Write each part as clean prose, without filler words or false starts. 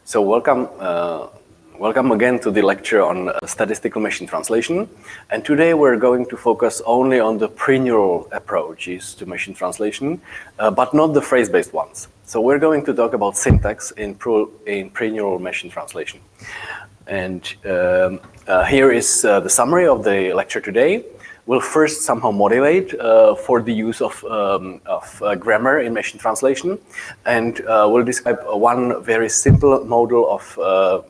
So welcome again to the lecture on statistical machine translation. And today we're going to focus only on the pre-neural approaches to machine translation, but not the phrase-based ones. So we're going to talk about syntax in pre-neural machine translation. And here is the summary of the lecture today. We'll first somehow motivate for the use of grammar in machine translation, and we'll describe one very simple model of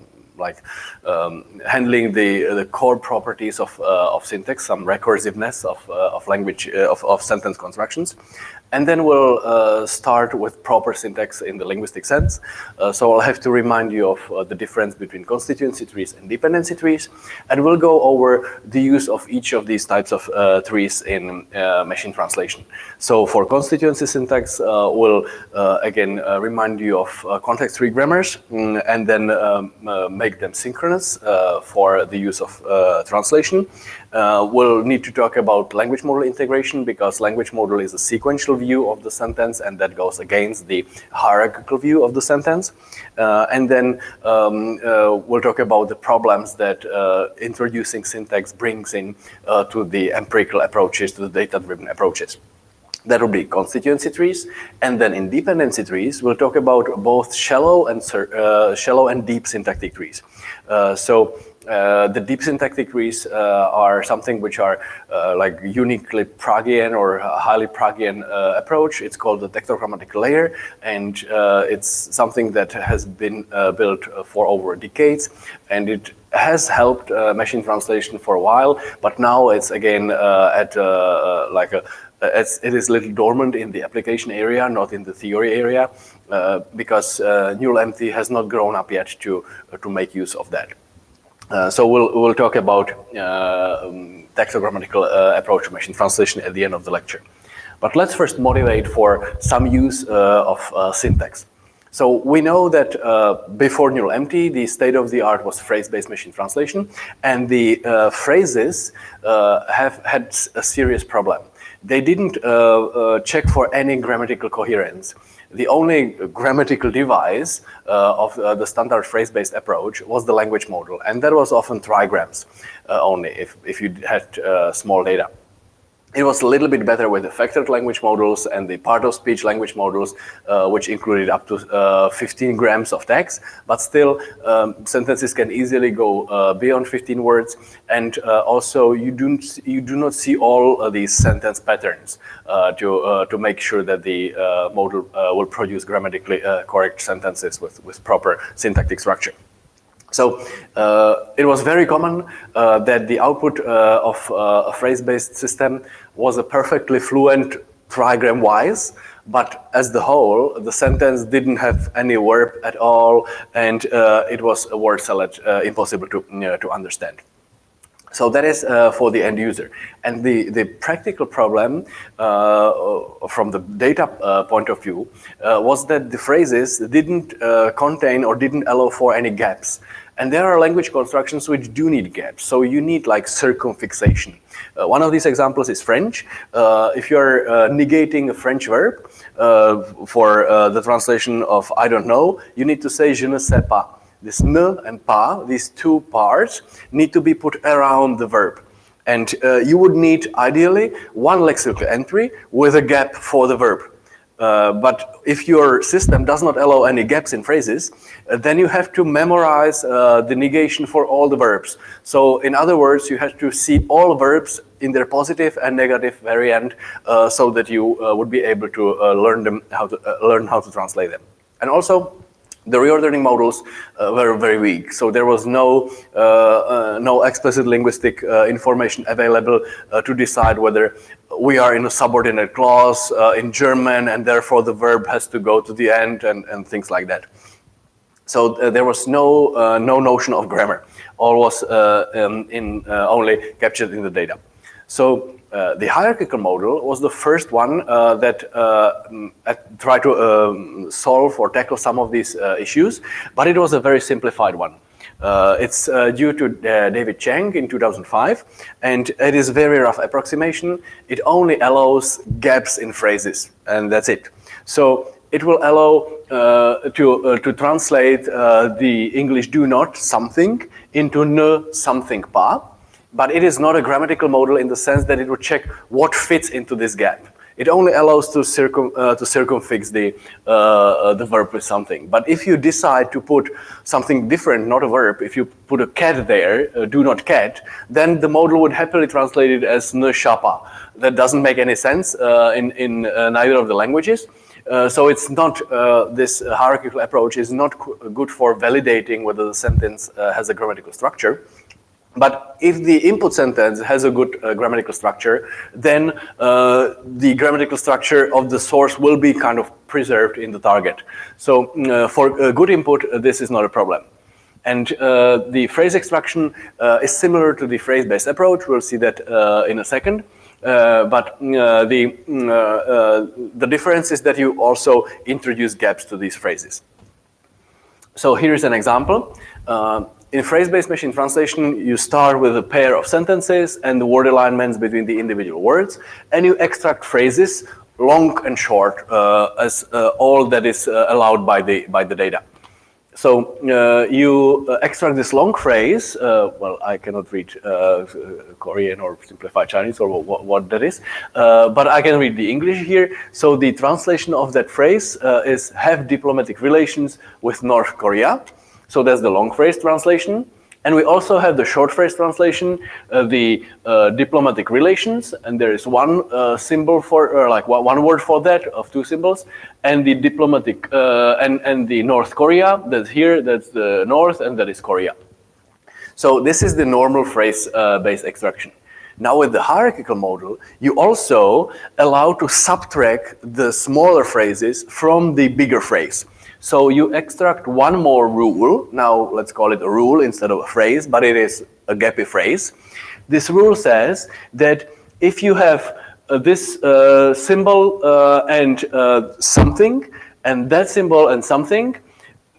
handling the core properties of syntax, some recursiveness of language of sentence constructions. And then we'll start with proper syntax in the linguistic sense. So I'll have to remind you of the difference between constituency trees and dependency trees. And we'll go over the use of each of these types of trees in machine translation. So for constituency syntax, we'll again remind you of context-free grammars and then make them synchronous for the use of translation. We'll need to talk about language model integration because language model is a sequential view of the sentence and that goes against the hierarchical view of the sentence. And then we'll talk about the problems that introducing syntax brings in to the empirical approaches, to the data-driven approaches. That will be constituency trees, and then in dependency trees, we'll talk about both shallow and deep syntactic trees. The deep syntactic trees are something which are like uniquely Pragian or highly Pragian approach. It's called the tectogrammatical layer, and it's something that has been built for over decades, and it has helped machine translation for a while, but now it's again it is a little dormant in the application area, not in the theory area, because neural MT has not grown up yet to make use of that. So we'll talk about tectogrammatical approach to machine translation at the end of the lecture. But let's first motivate for some use of syntax. So we know that before neural MT, the state of the art was phrase-based machine translation, and the phrases have had a serious problem. They didn't check for any grammatical coherence. The only grammatical device of the standard phrase-based approach was the language model, and that was often trigrams only if you had small data. It was a little bit better with the factored language models and the part-of-speech language models, which included up to 15 grams of text, but still sentences can easily go beyond 15 words, and also you do not see all these sentence patterns to make sure that the model will produce grammatically correct sentences with proper syntactic structure. So it was very common that the output of a phrase-based system was a perfectly fluent trigram-wise, but as the whole, the sentence didn't have any verb at all, and it was a word salad, impossible to understand. So that is for the end user. And the practical problem from the data point of view was that the phrases didn't contain or didn't allow for any gaps. And there are language constructions which do need gaps. So you need like circumfixation. One of these examples is French. If you're negating a French verb for the translation of I don't know, you need to say je ne sais pas. This ne and pas, these two parts, need to be put around the verb. And you would need, ideally, one lexical entry with a gap for the verb. But if your system does not allow any gaps in phrases, then you have to memorize the negation for all the verbs. So in other words, you have to see all verbs in their positive and negative variant so that you would be able to learn how to translate them. And also, the reordering models were very weak, so there was no explicit linguistic information available to decide whether we are in a subordinate clause in German and therefore the verb has to go to the end and things like that. So there was no notion of grammar. All was only captured in the data. So the hierarchical model was the first one that tried to solve or tackle some of these issues, but it was a very simplified one. It's due to David Chang in 2005, and it is a very rough approximation. It only allows gaps in phrases, and that's it. So it will allow to translate the English do not something into n something pa, but it is not a grammatical model in the sense that it would check what fits into this gap. It only allows to circumfix the verb with something. But if you decide to put something different, not a verb, if you put a cat there, do not cat, then the model would happily translate it as ne shapa. That doesn't make any sense in neither of the languages. So it's not, this hierarchical approach is not good for validating whether the sentence has a grammatical structure. But if the input sentence has a good grammatical structure, then the grammatical structure of the source will be kind of preserved in the target. So for a good input, this is not a problem. And the phrase extraction is similar to the phrase-based approach. We'll see that in a second. But the difference is that you also introduce gaps to these phrases. So here's an example. In phrase-based machine translation, you start with a pair of sentences and the word alignments between the individual words, and you extract phrases, long and short, as all that is allowed by the data. So you extract this long phrase. Well, I cannot read Korean or simplified Chinese or what that is, but I can read the English here. So the translation of that phrase is have diplomatic relations with North Korea. So that's the long phrase translation. And we also have the short phrase translation, the diplomatic relations, and there is one symbol for, like one word for that of two symbols, and the diplomatic, and the North Korea, that's here, that's the North, and that is Korea. So this is the normal phrase-based extraction. Now with the hierarchical model, you also allow to subtract the smaller phrases from the bigger phrase. So you extract one more rule. Now let's call it a rule instead of a phrase, but it is a gappy phrase. This rule says that if you have this symbol and something, and that symbol and something,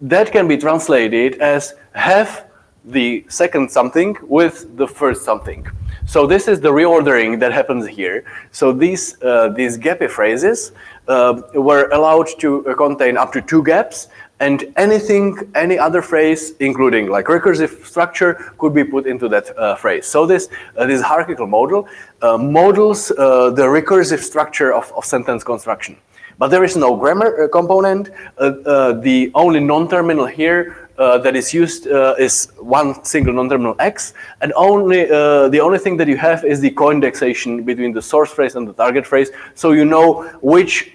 that can be translated as have the second something with the first something. So this is the reordering that happens here. So these gappy phrases were allowed to contain up to 2 gaps, and any other phrase, including like recursive structure, could be put into that phrase. So this hierarchical model models the recursive structure of sentence construction. But there is no grammar component. The only non-terminal here that is used is one single non-terminal X, and the only thing that you have is the co-indexation between the source phrase and the target phrase, so you know which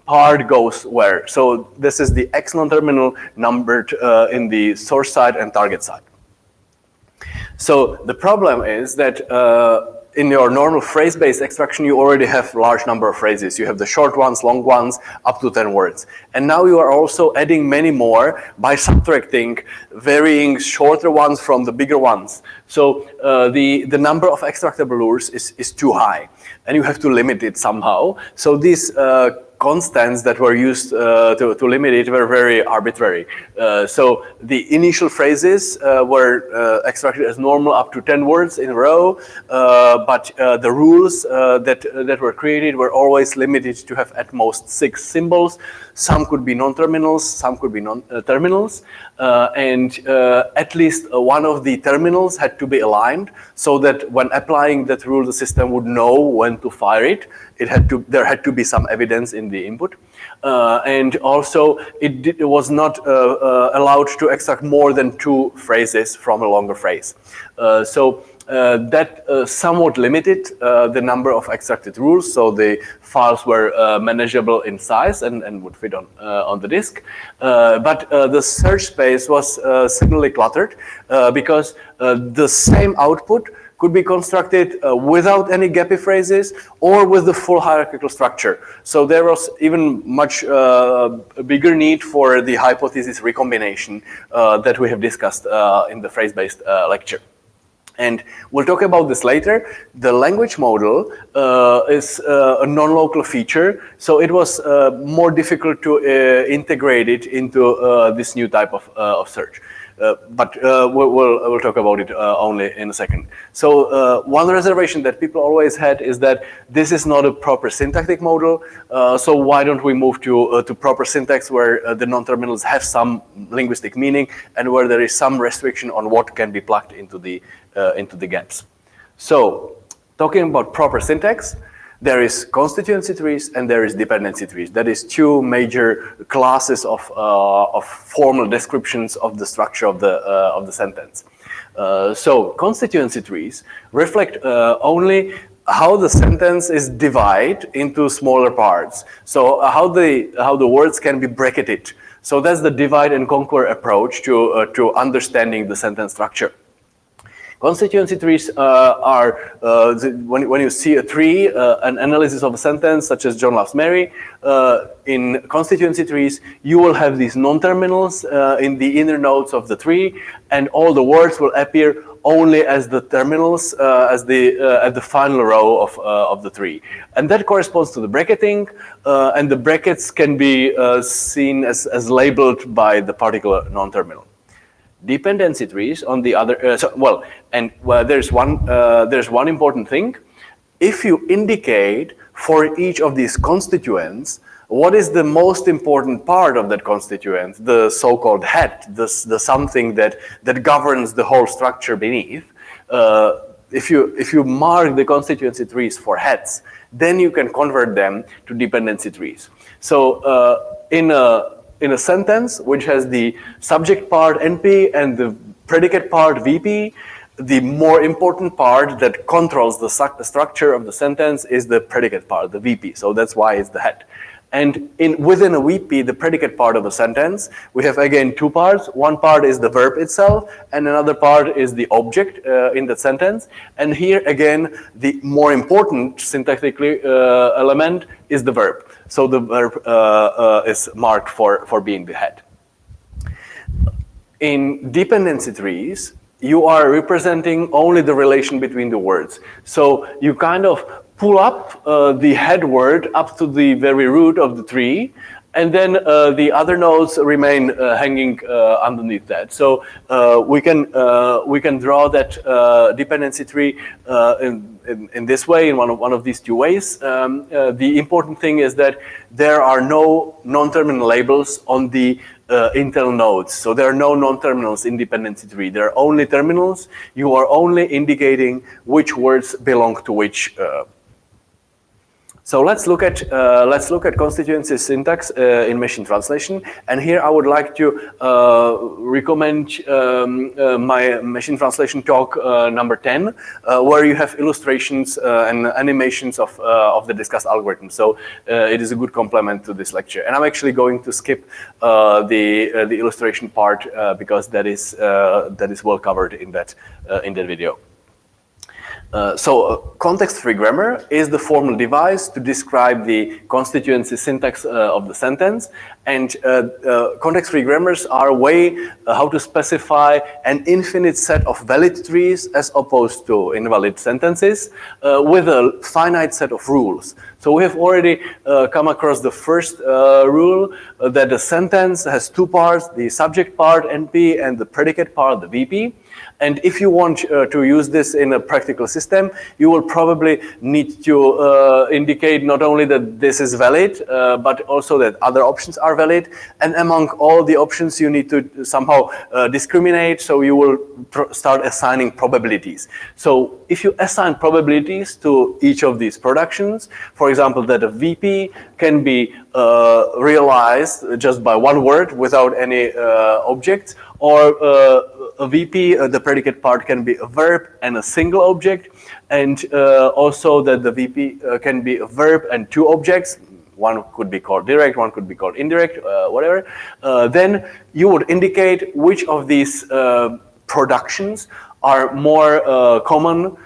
part goes where. So this is the X non-terminal numbered in the source side and target side. So the problem is that in your normal phrase-based extraction, you already have a large number of phrases. You have the short ones, long ones, up to 10 words. And now you are also adding many more by subtracting varying shorter ones from the bigger ones. So the number of extractable words is too high, and you have to limit it somehow. So these constants that were used to limit it were very arbitrary. So the initial phrases were extracted as normal up to 10 words in a row, but the rules that were created were always limited to have at most 6 symbols. Some could be non-terminals, some could be terminals, and at least one of the terminals had to be aligned so that when applying that rule, the system would know when to fire it. There had to be some evidence in the input, and also it was not allowed to extract more than 2 phrases from a longer phrase. So that somewhat limited the number of extracted rules, so the files were manageable in size and would fit on the disk. But the search space was similarly cluttered because the same output could be constructed without any gappy phrases or with the full hierarchical structure. So there was even much bigger need for the hypothesis recombination that we have discussed in the phrase-based lecture. And we'll talk about this later. The language model is a non-local feature, so it was more difficult to integrate it into this new type of search. but we'll talk about it only in a second. So one reservation that people always had is that this is not a proper syntactic model. So why don't we move to proper syntax where the non-terminals have some linguistic meaning and where there is some restriction on what can be plugged into the gaps. So talking about proper syntax, there is constituency trees and there is dependency trees. That is two major classes of formal descriptions of the structure of the sentence. So constituency trees reflect only how the sentence is divided into smaller parts. So how the words can be bracketed. So that's the divide and conquer approach to understanding the sentence structure. Constituency trees are, when you see a tree, an analysis of a sentence, such as John loves Mary, in constituency trees, you will have these non-terminals in the inner nodes of the tree, and all the words will appear only as the terminals at the final row of the tree. And that corresponds to the bracketing, and the brackets can be seen as labeled by the particular non-terminal. Dependency trees on the other, there's one important thing. If you indicate for each of these constituents what is the most important part of that constituent, the so-called head, the something that governs the whole structure beneath, if you mark the constituency trees for heads, then you can convert them to dependency trees. So in a sentence which has the subject part NP and the predicate part VP, the more important part that controls the structure of the sentence is the predicate part, the VP. So that's why it's the head. And within a VP, the predicate part of a sentence, we have again two parts. One part is the verb itself, and another part is the object in the sentence. And here again, the more important syntactically element is the verb. So the verb is marked for being the head. In dependency trees, you are representing only the relation between the words. So you kind of pull up the head word up to the very root of the tree, and then the other nodes remain hanging underneath that. So we can draw that dependency tree in this way, in one of these two ways. The important thing is that there are no non-terminal labels on the internal nodes. So there are no non-terminals in dependency tree. There are only terminals. You are only indicating which words belong to which. So let's look at constituency syntax in machine translation. And here I would like to recommend my machine translation talk number 10, where you have illustrations and animations of the discussed algorithm. So it is a good complement to this lecture. And I'm actually going to skip the illustration part because that is well covered in that video. So context-free grammar is the formal device to describe the constituency syntax of the sentence, and context-free grammars are a way how to specify an infinite set of valid trees as opposed to invalid sentences with a finite set of rules. So we have already come across the first rule that the sentence has two parts, the subject part NP and the predicate part the VP. And if you want to use this in a practical system, you will probably need to indicate not only that this is valid, but also that other options are valid. And among all the options, you need to somehow discriminate. So you will start assigning probabilities. So if you assign probabilities to each of these productions, for example, that a VP can be realized just by one word without any object, or a VP, the predicate part can be a verb and a single object, and also that the VP can be a verb and two objects. One could be called direct, one could be called indirect, whatever. Then you would indicate which of these productions are more common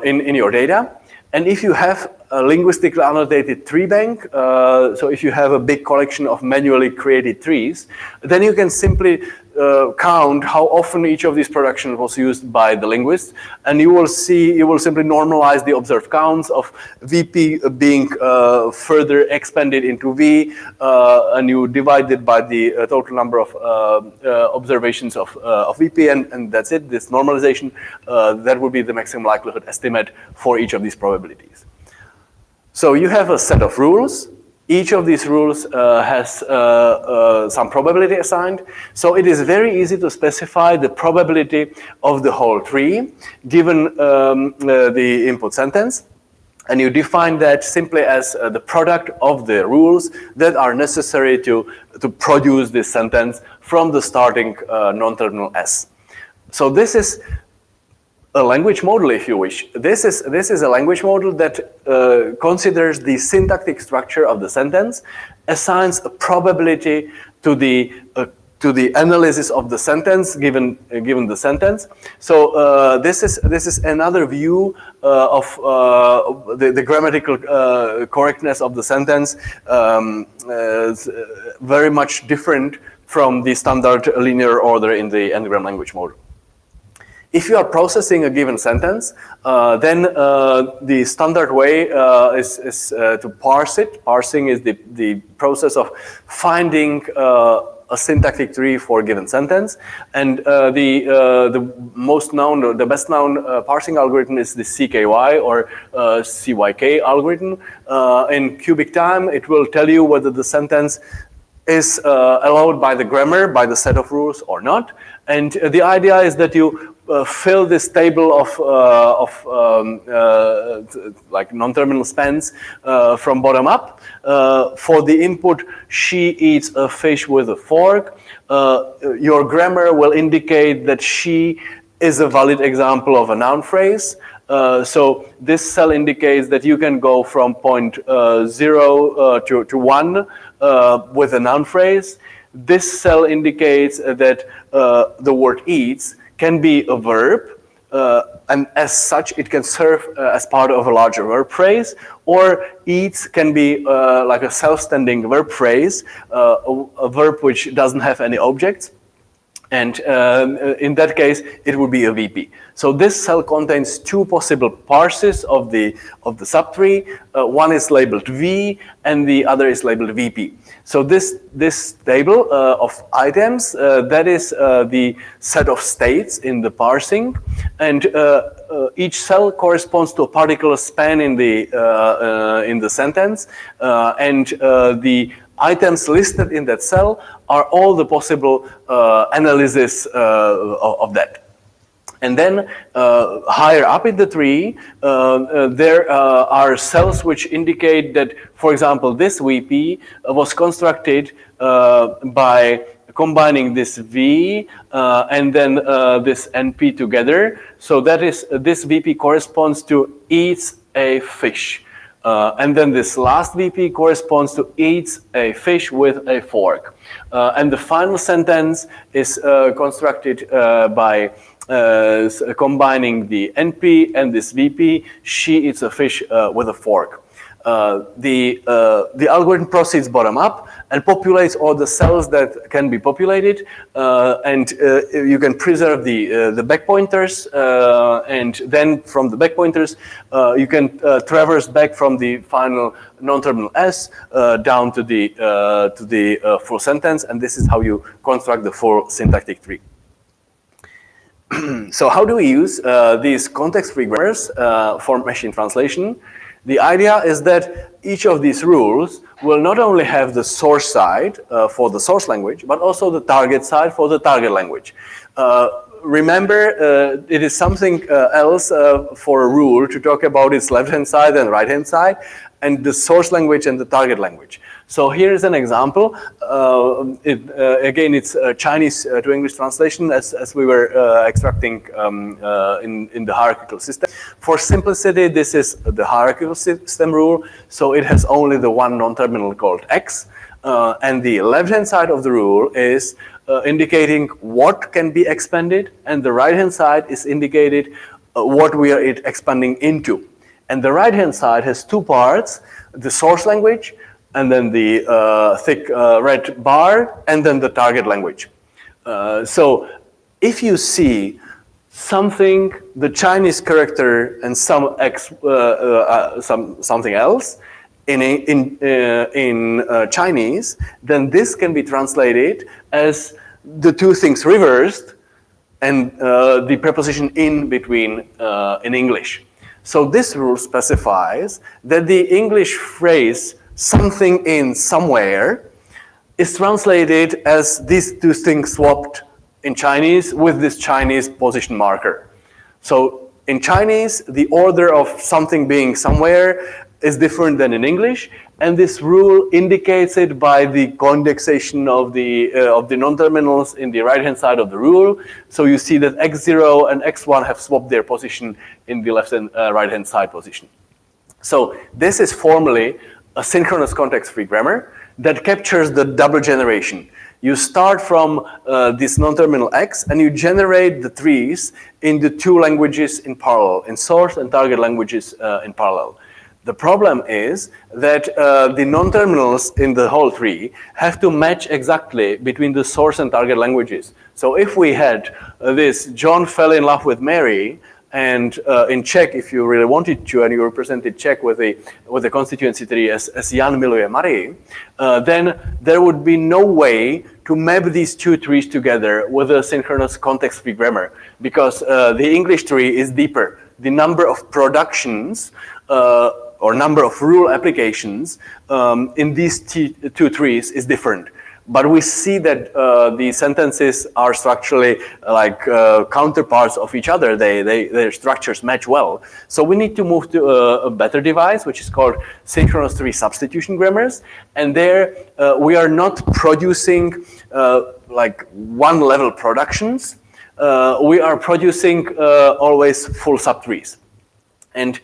in your data. And if you have a linguistically annotated tree bank, so if you have a big collection of manually created trees, then you can simply count how often each of these productions was used by the linguist, and you will simply normalize the observed counts of VP being further expanded into V, and you divide it by the total number of observations of VP, and that's it. This normalization, that would be the maximum likelihood estimate for each of these probabilities. So you have a set of rules. Each of these rules has some probability assigned. So it is very easy to specify the probability of the whole tree given the input sentence. And you define that simply as the product of the rules that are necessary to produce this sentence from the starting non-terminal S. So this is a language model, if you wish. This is a language model that considers the syntactic structure of the sentence, assigns a probability to the analysis of the sentence given the sentence. So this is another view of the grammatical correctness of the sentence, very much different from the standard linear order in the n-gram language model. If you are processing a given sentence, then the standard way is to parse it. Parsing is the process of finding a syntactic tree for a given sentence, and the most known, or the best known parsing algorithm is the CKY or CYK algorithm. In cubic time, it will tell you whether the sentence is allowed by the grammar, by the set of rules or not. And the idea is that you fill this table of like non-terminal spans from bottom up. For the input, she eats a fish with a fork. Your grammar will indicate that she is a valid example of a noun phrase. So this cell indicates that you can go from point 0 to 1 with a noun phrase. This cell indicates that the word eats can be a verb, and as such it can serve as part of a larger verb phrase, or eats can be like a self-standing verb phrase, a verb which doesn't have any objects. And in that case, it would be a VP. So this cell contains two possible parses of the subtree. One is labeled V, and the other is labeled VP. So this table of items, that is the set of states in the parsing, and each cell corresponds to a particular span in the sentence, and the items listed in that cell are all the possible analysis of that. And then higher up in the tree, there are cells which indicate that, for example, this VP was constructed by combining this V and then this NP together. So that is, this VP corresponds to eats a fish. And then this last VP corresponds to eats a fish with a fork. And the final sentence is constructed by combining the NP and this VP. She eats a fish with a fork. The algorithm proceeds bottom up and populates all the cells that can be populated, and you can preserve the back pointers, and then from the back pointers you can traverse back from the final non-terminal S down to the full sentence, and this is how you construct the full syntactic tree. So how do we use these context-free grammars for machine translation? The idea is that each of these rules will not only have the source side for the source language, but also the target side for the target language. Remember, it is something else for a rule to talk about its left-hand side and right-hand side, and the source language and the target language. So here is an example. Again, it's a Chinese to English translation as we were extracting in the hierarchical system. For simplicity, this is the hierarchical system rule. So it has only the one non-terminal called X. And the left-hand side of the rule is indicating what can be expanded, and the right-hand side is indicated what we are expanding into. And the right-hand side has two parts, the source language, and then the thick red bar, and then the target language. So if you see something, the Chinese character and something else in Chinese, then this can be translated as the two things reversed and the preposition in between in English. So this rule specifies that the English phrase something in somewhere is translated as these two things swapped in Chinese with this Chinese position marker. So in Chinese, the order of something being somewhere is different than in English, and this rule indicates it by the condensation of the non-terminals in the right-hand side of the rule. So you see that x0 and x1 have swapped their position in the left and right-hand side position. So this is formally a synchronous context-free grammar that captures the double generation. You start from this non-terminal x and you generate the trees in the two languages in parallel, in source and target languages in parallel. The problem is that the non-terminals in the whole tree have to match exactly between the source and target languages. So if we had this John fell in love with Mary, and in Czech, if you really wanted to, and you represented Czech with the constituency tree as Jan miluje Marii, then there would be no way to map these two trees together with a synchronous context-free grammar, because the English tree is deeper. The number of productions or number of rule applications in these two trees is different. But we see that the sentences are structurally like counterparts of each other. Their structures match well. So we need to move to a better device, which is called synchronous tree substitution grammars. And there we are not producing like one level productions. We are producing always full subtrees. And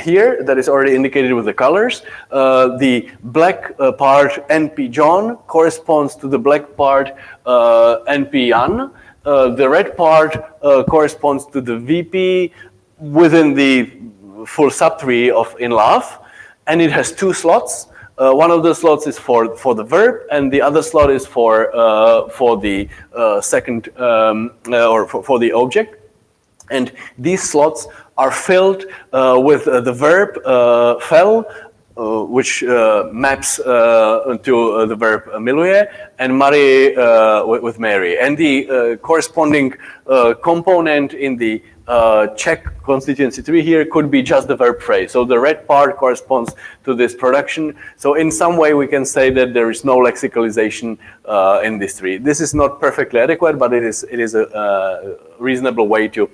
here, that is already indicated with the colors, the black part NP John corresponds to the black part NP Jan. The red part corresponds to the VP within the full subtree of in love, and it has two slots. One of the slots is for the verb, and the other slot is for the second or for the object. And these slots are filled with the verb fell, which maps to the verb miluje, and Marie with Mary. And the corresponding component in the Czech constituency tree here could be just the verb phrase. So the red part corresponds to this production. So in some way we can say that there is no lexicalization in this tree. This is not perfectly adequate, but it is a reasonable way to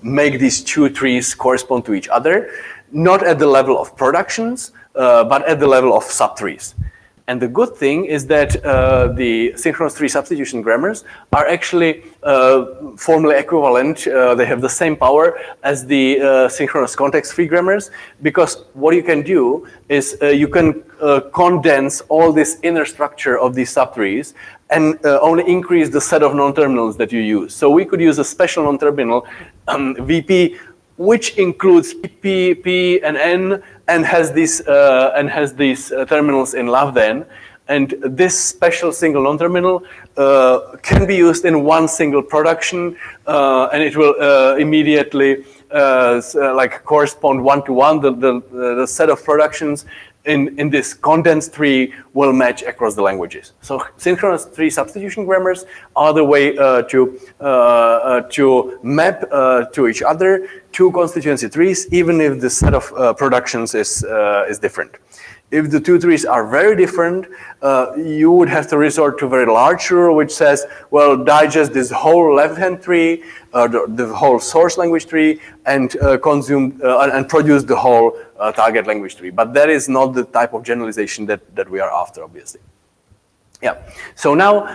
make these two trees correspond to each other, not at the level of productions, but at the level of subtrees. And the good thing is that the synchronous tree substitution grammars are actually formally equivalent. They have the same power as the synchronous context-free grammars, because what you can do is you can condense all this inner structure of these subtrees and only increase the set of non-terminals that you use. So we could use a special non-terminal, VP, which includes P, P, and N, and has these terminals in love then. And this special single non-terminal can be used in one single production, and it will immediately correspond one-to-one. The set of productions in this condensed tree will match across the languages. So synchronous tree substitution grammars are the way to map to each other two constituency trees, even if the set of productions is different. If the two trees are very different, you would have to resort to a very large rule, which says, well, digest this whole left-hand tree, the whole source language tree, and consume and produce the whole target language tree. But that is not the type of generalization that we are after, obviously. Yeah. So now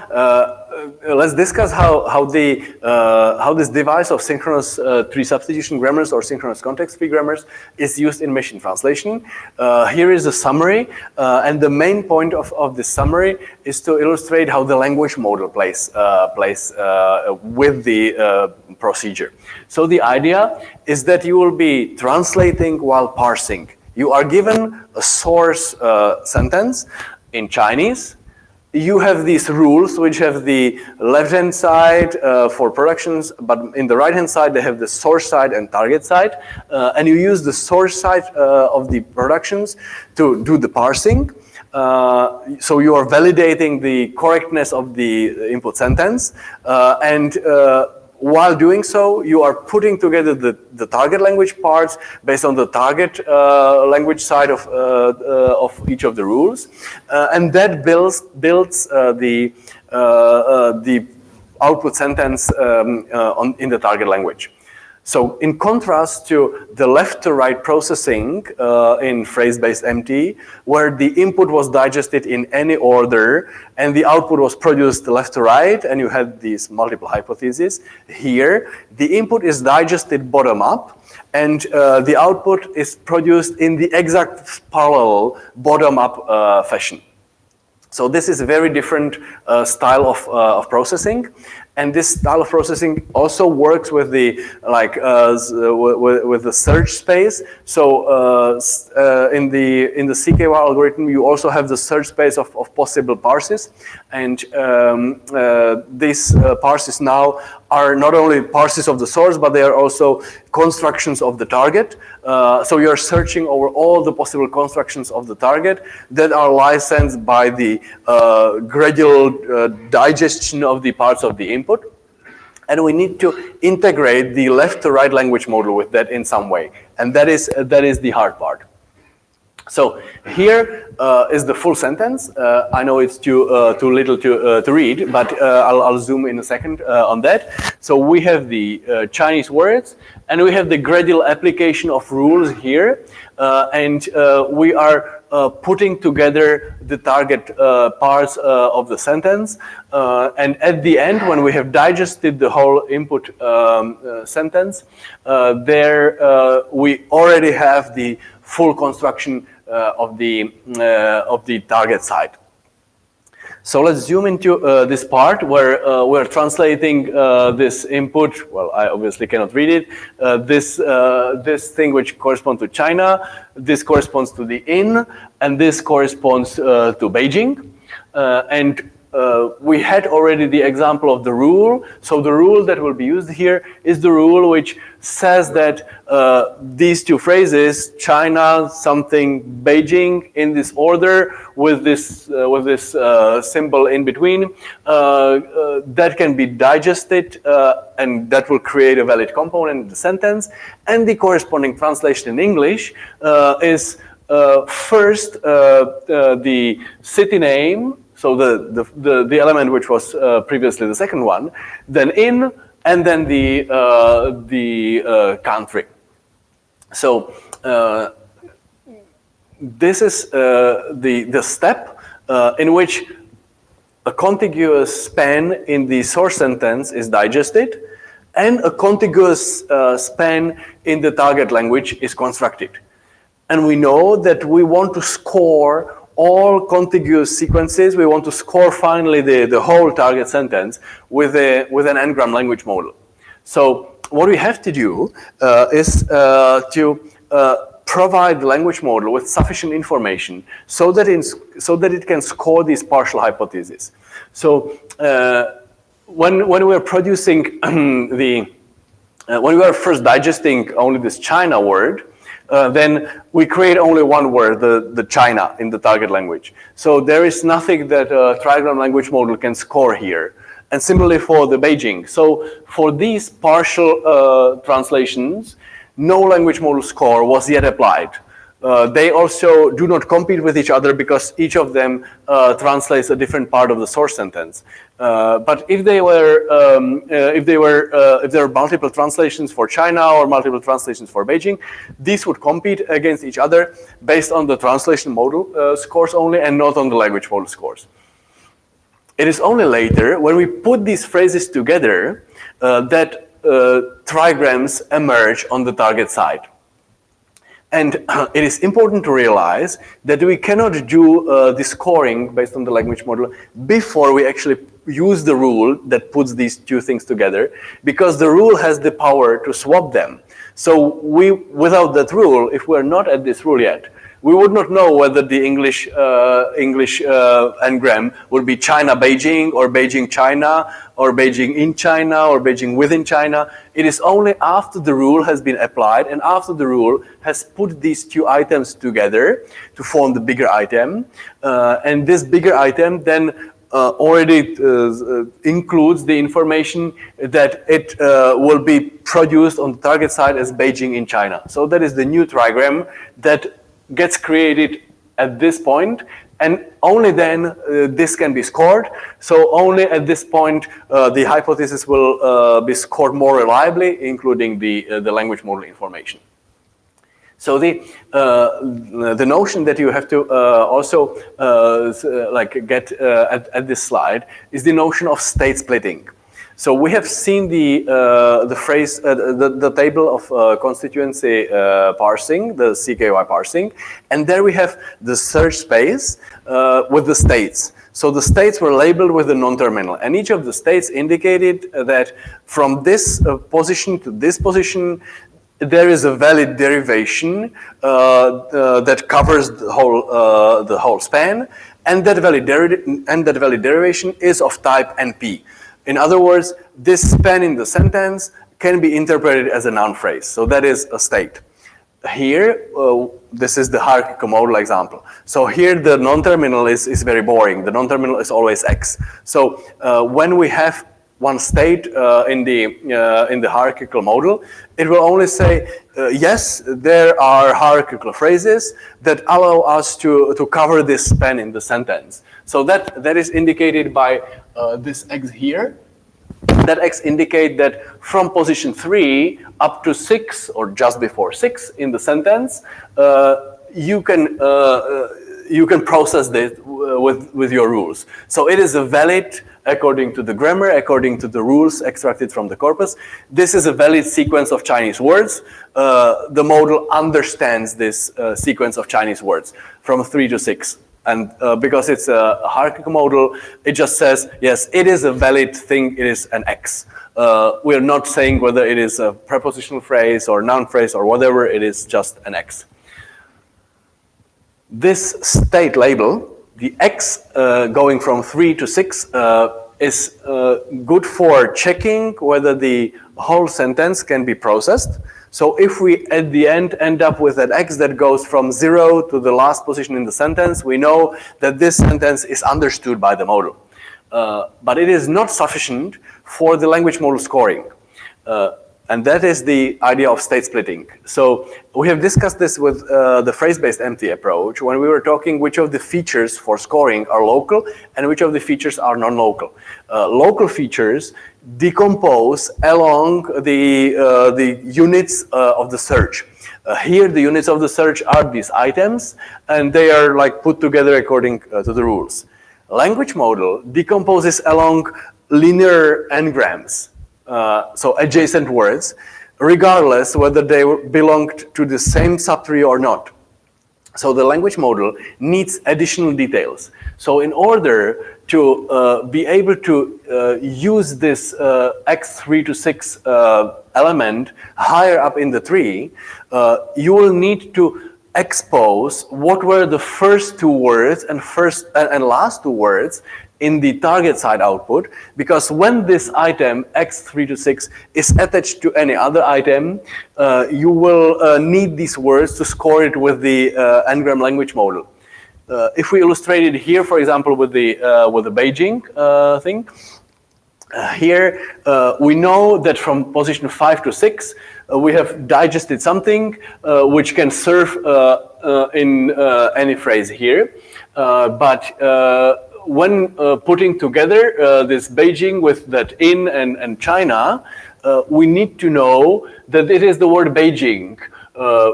let's discuss how this device of synchronous tree substitution grammars or synchronous context-free grammars is used in machine translation. Here is a summary, and the main point of this summary is to illustrate how the language model plays with the procedure. So the idea is that you will be translating while parsing. You are given a source sentence, in Chinese, you have these rules which have the left-hand side for productions, but in the right-hand side they have the source side and target side, and you use the source side of the productions to do the parsing. So you are validating the correctness of the input sentence, and while doing so, you are putting together the target language parts based on the target language side of each of the rules, and that builds the output sentence in the target language. So in contrast to the left to right processing in phrase-based MT, where the input was digested in any order and the output was produced left to right and you had these multiple hypotheses, here the input is digested bottom up and the output is produced in the exact parallel bottom up fashion. So this is a very different style of processing, and this style of processing also works with the with the search space. So in the CKY algorithm, you also have the search space of possible parses, and these parses now are not only parses of the source, but they are also constructions of the target. So you're searching over all the possible constructions of the target that are licensed by the gradual digestion of the parts of the input. And we need to integrate the left to right language model with that in some way. And that is the hard part. So here is the full sentence. I know it's too little to read, but I'll zoom in a second on that. So we have the Chinese words, and we have the gradual application of rules here, and we are putting together the target parts of the sentence, and at the end, when we have digested the whole input sentence, there we already have the full construction of the target side. So let's zoom into this part where we're translating this input. Well, I obviously cannot read it. This thing which corresponds to China, this corresponds to the in, and this corresponds to Beijing. And we had already the example of the rule. So the rule that will be used here is the rule which says that these two phrases, China, something, Beijing, in this order with this symbol in between, that can be digested and that will create a valid component in the sentence. And the corresponding translation in English is first the city name, so the element which was previously the second one, then in, and then the country. So this is the step in which a contiguous span in the source sentence is digested, and a contiguous span in the target language is constructed. And we know that we want to score all contiguous sequences. We want to score finally the whole target sentence with an n-gram language model. So what we have to do is to provide the language model with sufficient information so that it can score these partial hypotheses. So when we're producing when we are first digesting only this China word, then we create only one word, the China, in the target language. So there is nothing that a trigram language model can score here. And similarly for the Beijing. So for these partial translations, no language model score was yet applied. They also do not compete with each other because each of them translates a different part of the source sentence. But if there were multiple translations for China or multiple translations for Beijing, these would compete against each other based on the translation model scores only and not on the language model scores. It is only later, when we put these phrases together, that trigrams emerge on the target side. And it is important to realize that we cannot do the scoring based on the language model before we actually use the rule that puts these two things together, because the rule has the power to swap them. So without that rule, if we're not at this rule yet, we would not know whether the English n-gram would be China Beijing or Beijing China or Beijing in China or Beijing within China. It is only after the rule has been applied and after the rule has put these two items together to form the bigger item, and this bigger item then already includes the information that it will be produced on the target side as Beijing in China. So that is the new trigram that gets created at this point, and only then this can be scored. So only at this point the hypothesis will be scored more reliably, including the language model information. So the notion that you have to also like get at this slide is the notion of state splitting. So we have seen the phrase, the table of constituency parsing, the CKY parsing, and there we have the search space with the states. So the states were labeled with the non-terminal, and each of the states indicated that from this position to this position, there is a valid derivation that covers the whole span, and that valid derivation is of type NP. In other words, this span in the sentence can be interpreted as a noun phrase. So that is a state. Here, this is the hierarchical modal example. So here the non-terminal is very boring. The non-terminal is always X. So when we have one state in the hierarchical model, it will only say, yes, there are hierarchical phrases that allow us to cover this span in the sentence. So that is indicated by this X here. That X indicate that from position 3 up to 6 or just before 6 in the sentence, you can process this with your rules. So it is a valid, according to the grammar, according to the rules extracted from the corpus, this is a valid sequence of Chinese words. The model understands this sequence of Chinese words from 3 to 6. And because it's a hierarchical model, it just says, yes, it is a valid thing, it is an X. We're not saying whether it is a prepositional phrase or noun phrase or whatever, it is just an X. This state label, the X going from 3 to 6, is good for checking whether the whole sentence can be processed. So if we at the end up with an X that goes from 0 to the last position in the sentence, we know that this sentence is understood by the model. But it is not sufficient for the language model scoring. And that is the idea of state splitting. So we have discussed this with the phrase-based empty approach when we were talking which of the features for scoring are local and which of the features are non-local. Local features decompose along the units of the search. Here the units of the search are these items, and they are like put together according to the rules. Language model decomposes along linear n-grams. So adjacent words, regardless whether they belonged to the same subtree or not. So the language model needs additional details. So in order to be able to use this X3 to 6 element higher up in the tree, you will need to expose what were the first two words and last two words in the target side output, because when this item X3 to 6 is attached to any other item, you will need these words to score it with the n-gram language model. If we illustrate it here, for example, with the Beijing thing, here we know that from position 5 to 6, we have digested something which can serve in any phrase here, but when putting together this Beijing with that in and China, we need to know that it is the word Beijing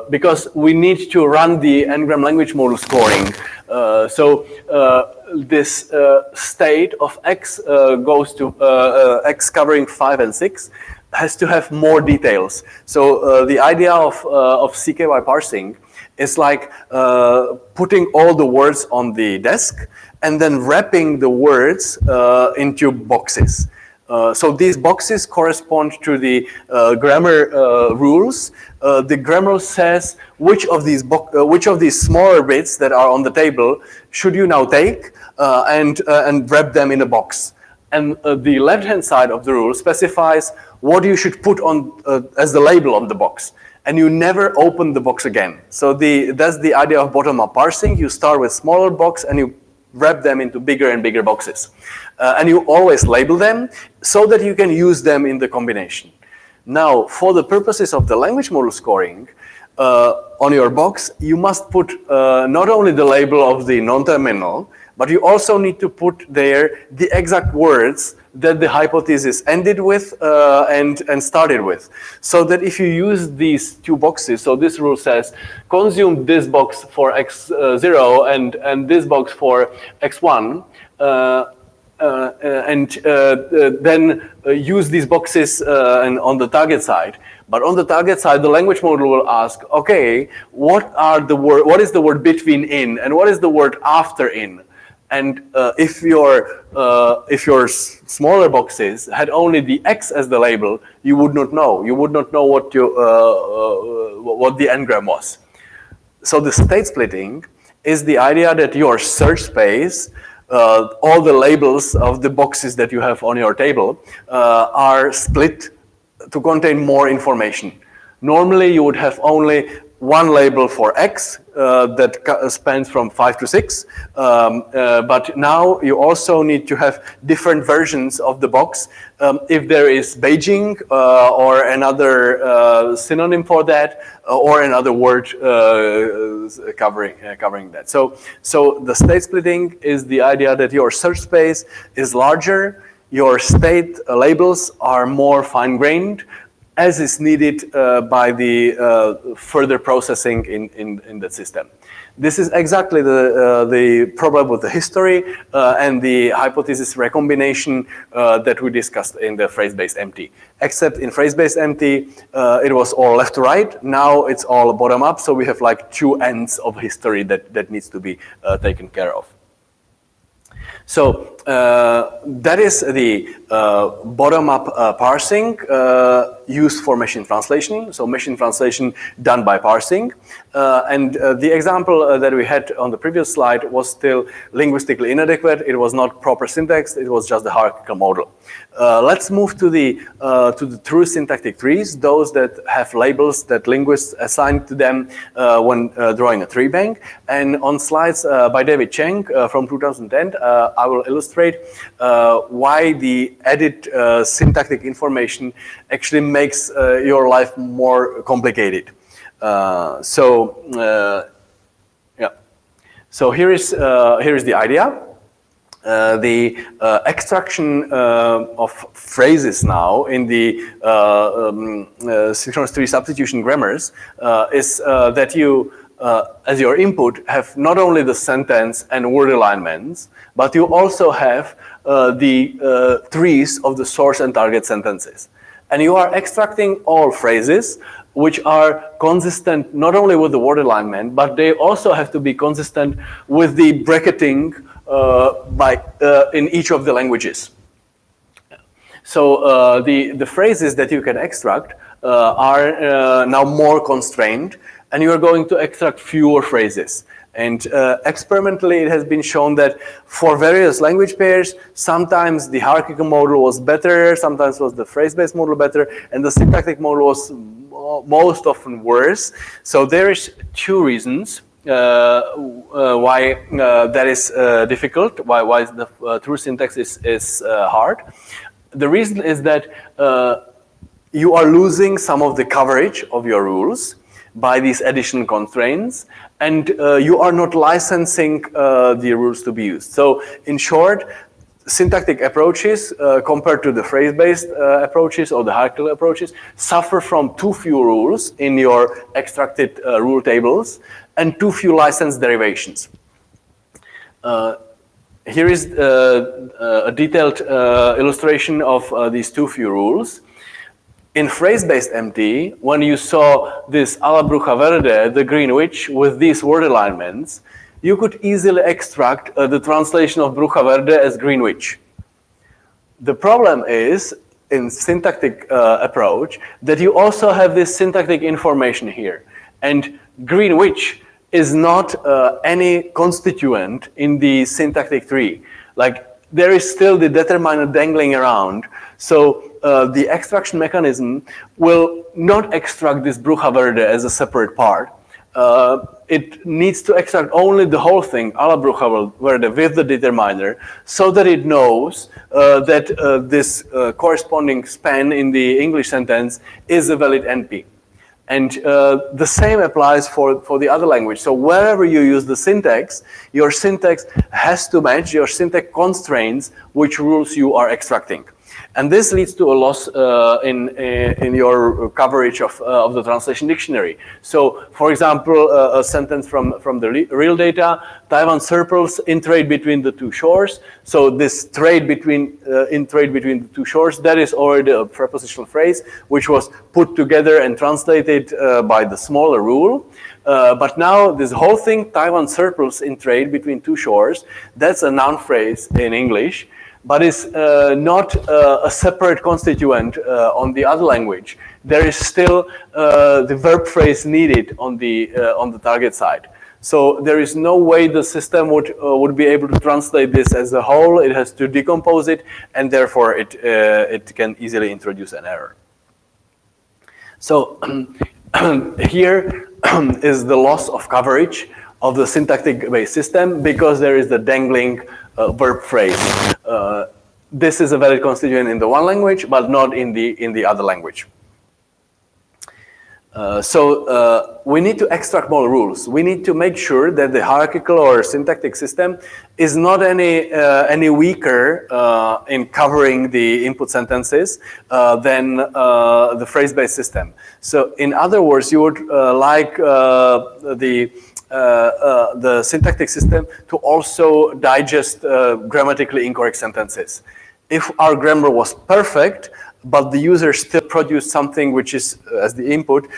because we need to run the n-gram language model scoring. So this state of X goes to X covering 5 and 6 has to have more details. So the idea of CKY parsing is like putting all the words on the desk and then wrapping the words into boxes. So these boxes correspond to the grammar rules. The grammar says which of these smaller bits that are on the table should you now take and wrap them in a box. And the left-hand side of the rule specifies what you should put on as the label on the box. And you never open the box again. So that's the idea of bottom-up parsing. You start with smaller box and you wrap them into bigger and bigger boxes. And you always label them so that you can use them in the combination. Now, for the purposes of the language model scoring, on your box, you must put not only the label of the non-terminal, but you also need to put there the exact words that the hypothesis ended with and started with. So that if you use these two boxes, so this rule says, consume this box for x0 and this box for x1, then use these boxes on the target side. But on the target side, the language model will ask, okay, what is the word between in and what is the word after in? And if your smaller boxes had only the X as the label, you would not know. You would not know what the n-gram was. So the state splitting is the idea that your search space, all the labels of the boxes that you have on your table are split to contain more information. Normally, you would have only one label for X that spans from 5 to 6, but now you also need to have different versions of the box. If there is Beijing or another synonym for that, or another word covering that. So the state splitting is the idea that your search space is larger, your state labels are more fine-grained, as is needed by the further processing in the system. This is exactly the problem with the history and the hypothesis recombination that we discussed in the phrase-based MT. Except in phrase-based MT, it was all left to right. Now it's all bottom up, so we have like two ends of history that needs to be taken care of. So that is the bottom-up parsing used for machine translation. So machine translation done by parsing. And the example that we had on the previous slide was still linguistically inadequate. It was not proper syntax. It was just the hierarchical model. Let's move to the true syntactic trees, those that have labels that linguists assign to them when drawing a tree bank. And on slides by David Cheng from 2010, I will illustrate why the added syntactic information actually makes your life more complicated. Yeah. So here is the idea. The extraction of phrases now in the synchronous tree substitution grammars is that you, as your input, have not only the sentence and word alignments, but you also have the trees of the source and target sentences. And you are extracting all phrases which are consistent not only with the word alignment, but they also have to be consistent with the bracketing in each of the languages. So the phrases that you can extract are now more constrained, and you are going to extract fewer phrases. And experimentally, it has been shown that for various language pairs, sometimes the hierarchical model was better, sometimes was the phrase-based model better, and the syntactic model was most often worse. So there is two reasons why that is difficult, why the true syntax is hard. The reason is that you are losing some of the coverage of your rules by these additional constraints, and you are not licensing the rules to be used. So in short, syntactic approaches compared to the phrase-based approaches or the hierarchical approaches suffer from too few rules in your extracted rule tables and too few licensed derivations. Here is a detailed illustration of these too few rules. In phrase-based MT, when you saw this a la Bruja Verde, the green witch, with these word alignments, you could easily extract the translation of Bruja Verde as green witch. The problem is, in syntactic approach, that you also have this syntactic information here. And Greenwich is not any constituent in the syntactic tree. Like, there is still the determiner dangling around. So the extraction mechanism will not extract this Bruja Verde as a separate part. It needs to extract only the whole thing, a la Bruja Verde, with the determiner, so that it knows that this corresponding span in the English sentence is a valid NP. And the same applies for the other language. So wherever you use the syntax, your syntax has to match your syntax constraints which rules you are extracting. And this leads to a loss in your coverage of the translation dictionary. So, for example, a sentence from the real data, Taiwan circles in trade between the two shores. So this trade between the two shores, that is already a prepositional phrase which was put together and translated by the smaller rule. But now this whole thing, Taiwan circles in trade between two shores, that's a noun phrase in English, but is not a separate constituent on the other language. There is still the verb phrase needed on the target side. So there is no way the system would be able to translate this as a whole. It has to decompose it, and therefore it can easily introduce an error. So here is the loss of coverage of the syntactic-based system because there is the dangling verb phrase. This is a valid constituent in the one language, but not in the other language. So we need to extract more rules. We need to make sure that the hierarchical or syntactic system is not any weaker in covering the input sentences than the phrase-based system. So in other words, you would like the syntactic system to also digest grammatically incorrect sentences. If our grammar was perfect, but the user still produced something which is, as the input,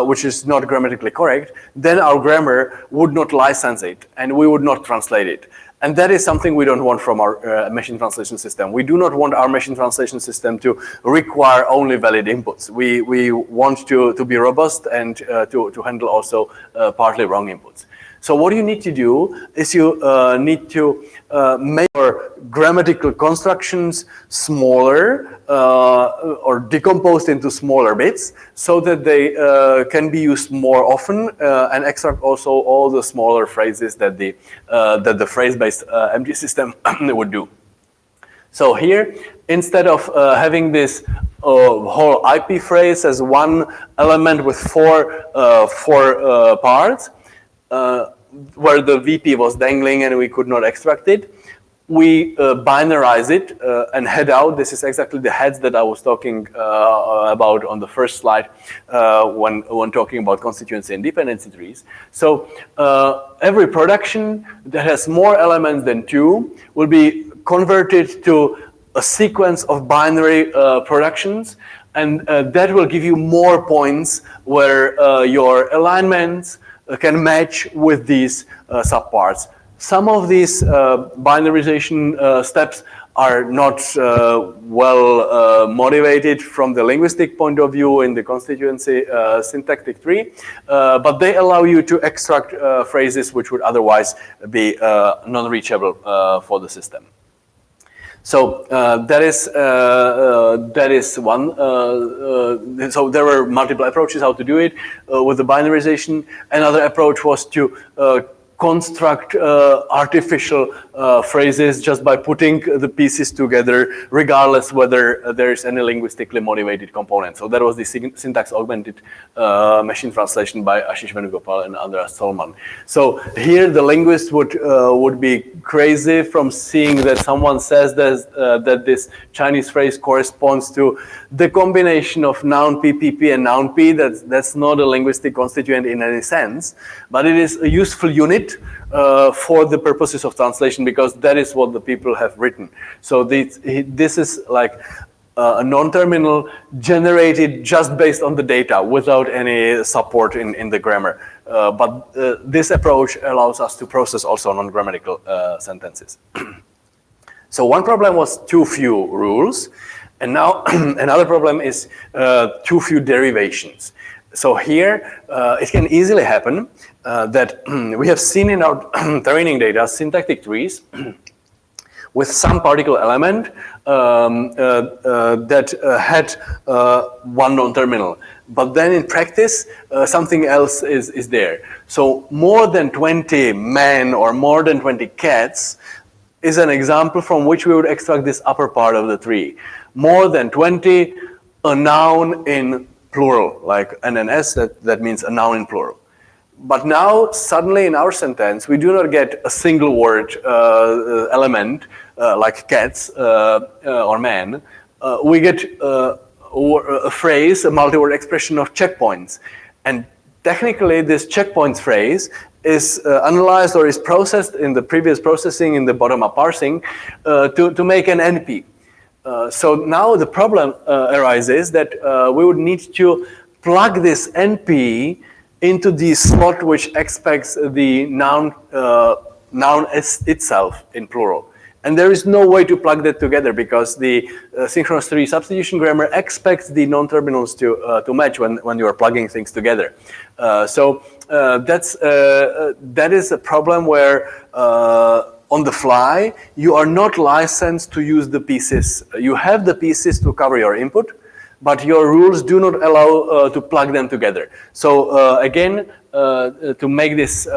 which is not grammatically correct, then our grammar would not license it, and we would not translate it. And that is something we don't want from our machine translation system. We do not want our machine translation system to require only valid inputs. We want to be robust and to handle also partly wrong inputs. So what you need to do is you need to make your grammatical constructions smaller or decomposed into smaller bits so that they can be used more often and extract also all the smaller phrases that the phrase-based MG system would do. So here, instead of having this whole IP phrase as one element with four parts, where the VP was dangling and we could not extract it, we binarize it and head out. This is exactly the heads that I was talking about on the first slide when talking about constituency and dependency trees. So every production that has more elements than two will be converted to a sequence of binary productions, and that will give you more points where your alignments can match with these subparts. Some of these binarization steps are not well motivated from the linguistic point of view in the constituency syntactic tree, but they allow you to extract phrases which would otherwise be non-reachable for the system. So that is one. So there were multiple approaches how to do it with the binarization. Another approach was to construct artificial phrases just by putting the pieces together, regardless whether there is any linguistically motivated component. So that was the syntax augmented machine translation by Ashish Venugopal and Andreas Solman. So here the linguist would be crazy from seeing that someone says that this Chinese phrase corresponds to the combination of noun P, PP, and noun P. That's not a linguistic constituent in any sense, but it is a useful unit for the purposes of translation, because that is what the people have written. So this is like a non-terminal generated just based on the data without any support in the grammar. But this approach allows us to process also non-grammatical sentences. So one problem was too few rules, and now another problem is too few derivations. So here it can easily happen that we have seen in our training data syntactic trees with some particle element that had one non-terminal. But then in practice, something else is there. So more than 20 men or more than 20 cats is an example from which we would extract this upper part of the tree. More than 20, a noun in plural, like NNS, that means a noun in plural. But now, suddenly in our sentence, we do not get a single word element like cats or man. We get a phrase, a multi-word expression of checkpoints. And technically, this checkpoints phrase is analyzed or is processed in the previous processing in the bottom-up parsing to make an NP. So now the problem arises that we would need to plug this NP into the slot which expects the noun itself in plural. And there is no way to plug that together because the synchronous tree substitution grammar expects the non-terminals to match when you are plugging things together. So that is a problem where on the fly, you are not licensed to use the pieces. You have the pieces to cover your input, but your rules do not allow to plug them together. So again, to make this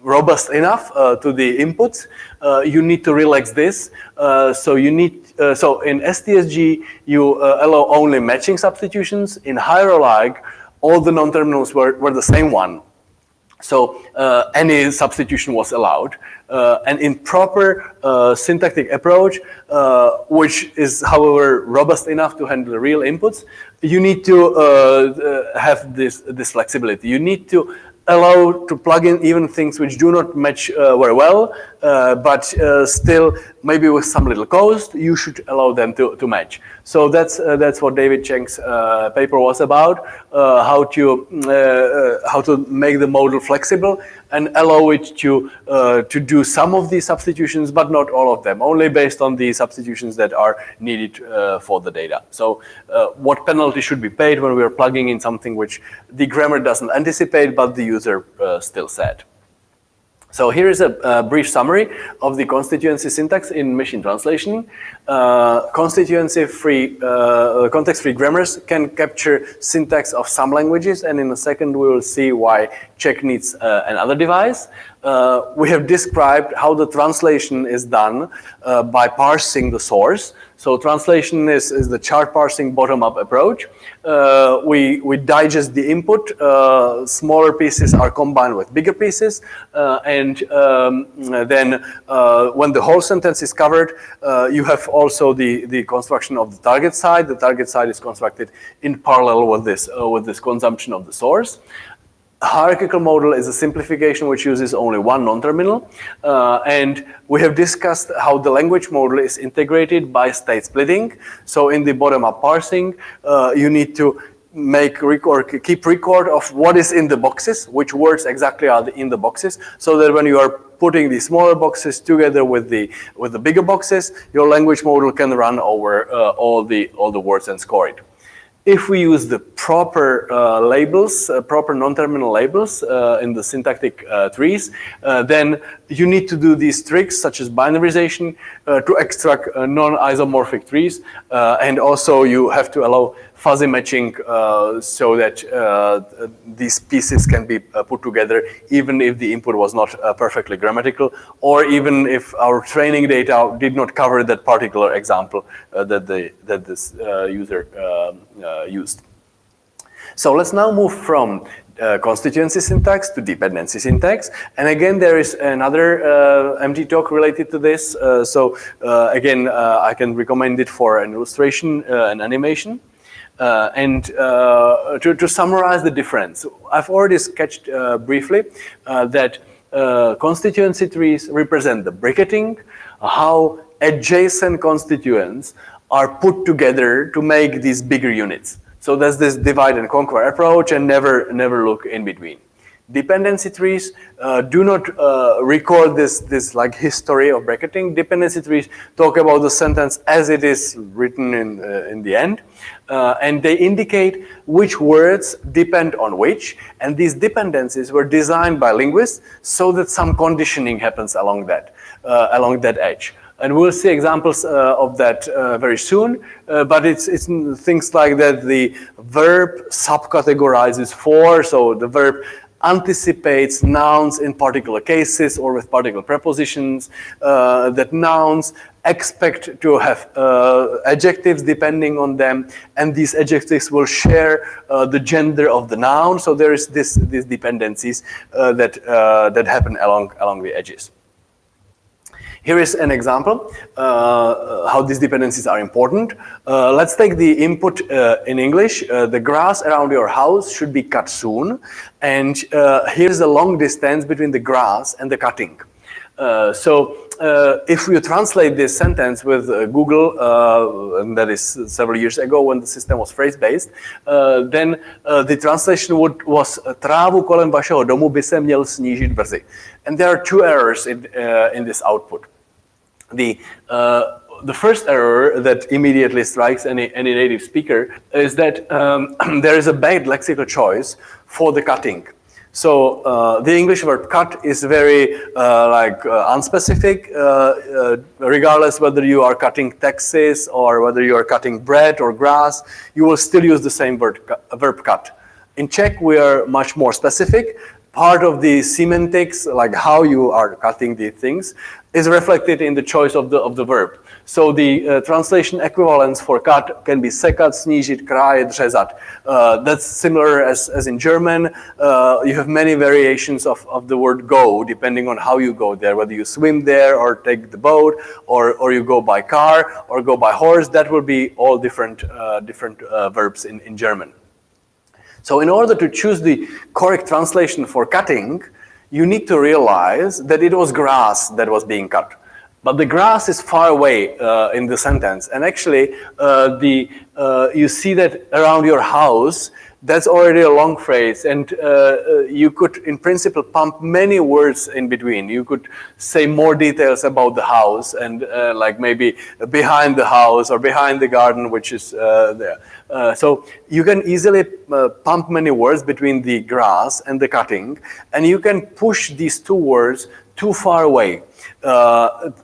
robust enough to the inputs, you need to relax this. So in STSG, you allow only matching substitutions. In hierolike, all the non-terminals were the same one. So any substitution was allowed. And in proper syntactic approach, which is, however, robust enough to handle real inputs, you need to have this flexibility. You need to allow to plug in even things which do not match very well, but still maybe with some little cost, you should allow them to match. So that's what David Cheng's paper was about, how to make the model flexible and allow it to do some of these substitutions, but not all of them, only based on the substitutions that are needed for the data. So what penalty should be paid when we are plugging in something which the grammar doesn't anticipate, but the user still said. So here is a brief summary of the constituency syntax in machine translation. Constituency-free, context-free grammars can capture syntax of some languages, and in a second we will see why Czech needs another device. We have described how the translation is done by parsing the source. So translation is the chart parsing bottom-up approach. We digest the input, smaller pieces are combined with bigger pieces, and then when the whole sentence is covered, you have also the construction of the target side. The target side is constructed in parallel with this consumption of the source. A hierarchical model is a simplification which uses only one non-terminal, and we have discussed how the language model is integrated by state splitting. So in the bottom-up parsing, you need to keep record of what is in the boxes, which words exactly are in the boxes, so that when you are putting the smaller boxes together with the bigger boxes, your language model can run over all the words and score it. If we use the proper labels, proper non-terminal labels in the syntactic trees, then you need to do these tricks such as binarization to extract non-isomorphic trees, and also you have to allow fuzzy matching so that these pieces can be put together even if the input was not perfectly grammatical, or even if our training data did not cover that particular example that this user used. So let's now move from constituency syntax to dependency syntax. And again, there is another empty talk related to this. Again, I can recommend it for an illustration and animation. To summarize the difference, I've already sketched briefly that constituency trees represent the bricketing, how adjacent constituents are put together to make these bigger units. So there's this divide and conquer approach and never look in between. Dependency trees do not record this like history of bracketing. Dependency trees talk about the sentence as it is written in the end, and they indicate which words depend on which, and these dependencies were designed by linguists so that some conditioning happens along that edge. And we'll see examples of that very soon, but it's things like that the verb subcategorizes for, so the verb anticipates nouns in particular cases or with particular prepositions, that nouns expect to have adjectives depending on them, and these adjectives will share the gender of the noun, so there is these dependencies that happen along the edges. Here is an example how these dependencies are important. Let's take the input in English. The grass around your house should be cut soon. And here's the long distance between the grass and the cutting. If you translate this sentence with Google, and that is several years ago when the system was phrase-based, then the translation was trávu kolem vašeho domu by se měl snížit brzy. And there are two errors in this output. The first error that immediately strikes any native speaker is that there is a bad lexical choice for the cutting. So the English verb cut is very unspecific, regardless whether you are cutting taxes or whether you are cutting bread or grass, you will still use the same verb cut. In Czech, we are much more specific. Part of the semantics, like how you are cutting the things, is reflected in the choice of the verb. So the translation equivalence for cut can be sekat, snížit, krájet, řezat. That's similar as in German. You have many variations of the word go, depending on how you go there, whether you swim there or take the boat, or you go by car or go by horse. That will be all different verbs in German. So in order to choose the correct translation for cutting, you need to realize that it was grass that was being cut. But the grass is far away in the sentence. And actually, you see that around your house, that's already a long phrase. And you could, in principle, pump many words in between. You could say more details about the house and like maybe behind the house or behind the garden, which is there. So you can easily pump many words between the grass and the cutting, and you can push these two words too far away,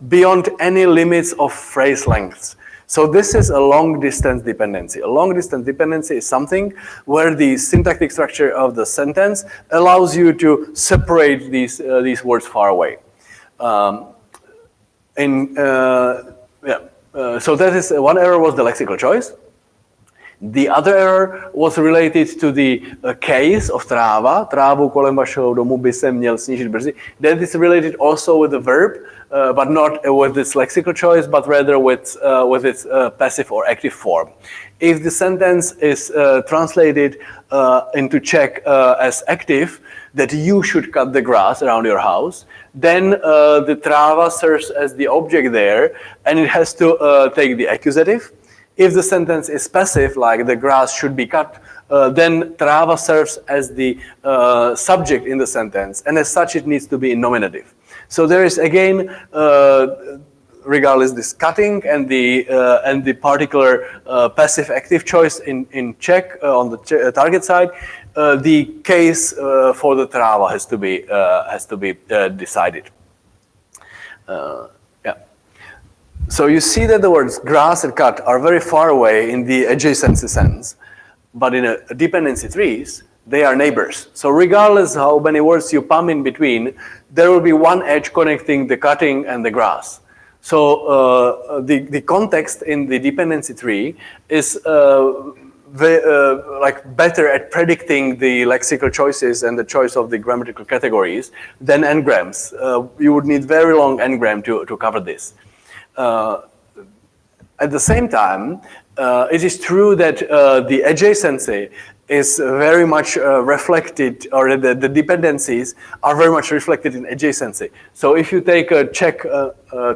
beyond any limits of phrase lengths. So this is a long-distance dependency. A long-distance dependency is something where the syntactic structure of the sentence allows you to separate these words far away. So that is one error was the lexical choice. The other error was related to the case of tráva. Trávu kolem vašeho domu by se měl snížit brzy. That is related also with the verb, but not with its lexical choice, but rather with its passive or active form. If the sentence is translated into Czech as active, that you should cut the grass around your house, then the tráva serves as the object there, and it has to take the accusative. If the sentence is passive, like the grass should be cut, then tráva serves as the subject in the sentence, and as such it needs to be in nominative. So there is again, regardless this cutting and the particular passive-active choice in Czech on the target side, the case for the tráva has to be decided. So you see that the words grass and cut are very far away in the adjacency sense, but in a dependency trees, they are neighbors. So regardless how many words you pump in between, there will be one edge connecting the cutting and the grass. So the context in the dependency tree is like better at predicting the lexical choices and the choice of the grammatical categories than n-grams. You would need very long n-gram to cover this. At the same time, it is true that the adjacency is very much reflected, or the dependencies are very much reflected in adjacency. So if you take a Czech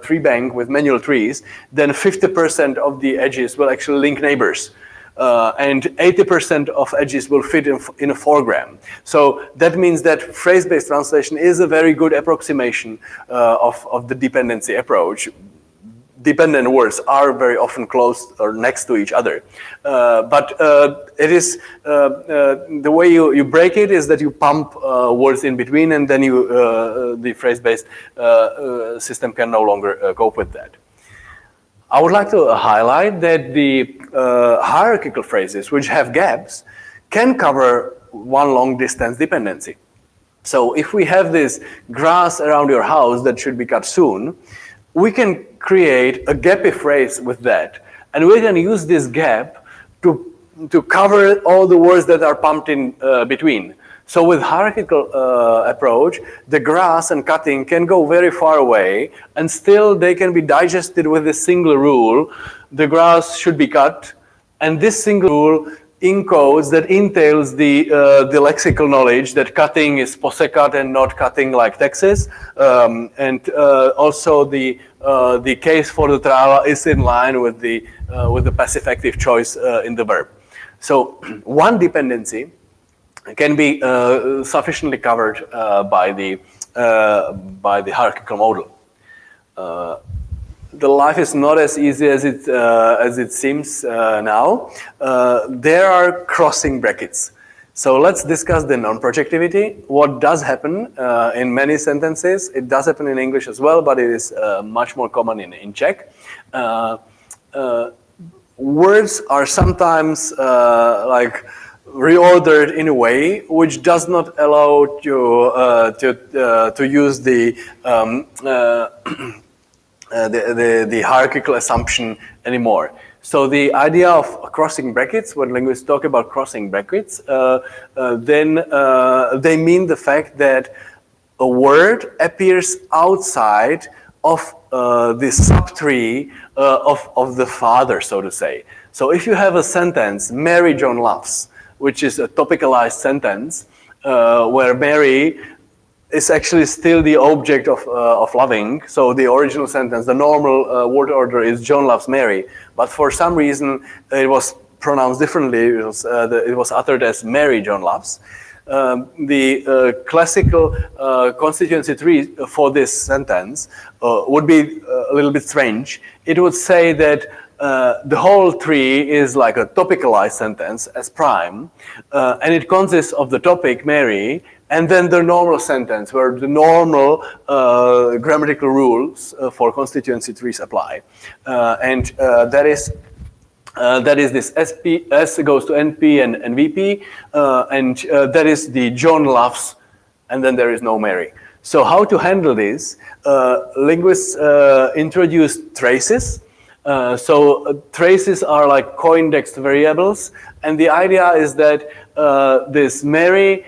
tree bank with manual trees, then 50% of the edges will actually link neighbors. and 80% of edges will fit in a 4-gram. So that means that phrase-based translation is a very good approximation of the dependency approach. Dependent words are very often close or next to each other. But it is, the way you break it is that you pump words in between, and then the phrase-based system can no longer cope with that. I would like to highlight that the hierarchical phrases, which have gaps, can cover one long distance dependency. So if we have this grass around your house that should be cut soon, we can create a gappy phrase with that, and we can use this gap to cover all the words that are pumped in between. So with hierarchical approach, the grass and cutting can go very far away, and still they can be digested with a single rule. The grass should be cut, and this single rule encodes that entails the lexical knowledge that cutting is posekat and not cutting like Texas, and also the case for the trava is in line with the passive active choice in the verb. So one dependency can be sufficiently covered by the hierarchical model. The life is not as easy as it seems now. There are crossing brackets. So let's discuss the non-projectivity. What does happen in many sentences? It does happen in English as well, but it is much more common in Czech. Words are sometimes like reordered in a way which does not allow to use the hierarchical assumption anymore. So the idea of crossing brackets, when linguists talk about crossing brackets, then they mean the fact that a word appears outside of the subtree of the father, so to say. So if you have a sentence, Mary John loves, which is a topicalized sentence, where Mary is actually still the object of loving. So the original sentence, the normal word order is John loves Mary, but for some reason it was pronounced differently. It was uttered as Mary John loves. The classical constituency tree for this sentence would be a little bit strange. It would say that the whole tree is like a topicalized sentence as prime, and it consists of the topic, Mary, and then the normal sentence where the normal grammatical rules for constituency trees apply. And that is this SP, S goes to NP and VP, and that is the John loves, and then there is no Mary. So how to handle this? Linguists introduce traces. So traces are like co-indexed variables, and the idea is that this Mary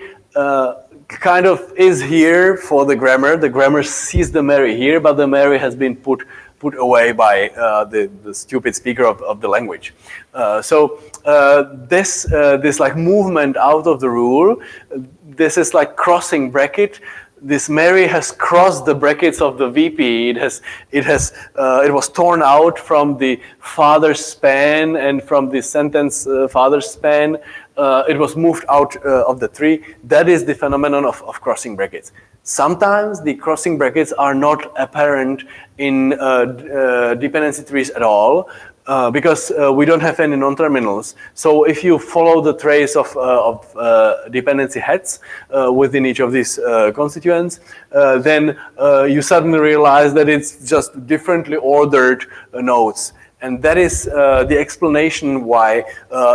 kind of is here for the grammar. The grammar sees the Mary here, but the Mary has been put away by the stupid speaker of the language. So this like movement out of the rule, this is like crossing bracket. This Mary has crossed the brackets of the VP. It was torn out from the father span and from the sentence father span. It was moved out of the tree. That is the phenomenon of crossing brackets. Sometimes the crossing brackets are not apparent in dependency trees at all, because we don't have any non-terminals. So if you follow the trace of dependency heads within each of these constituents, then you suddenly realize that it's just differently ordered nodes. And that is the explanation why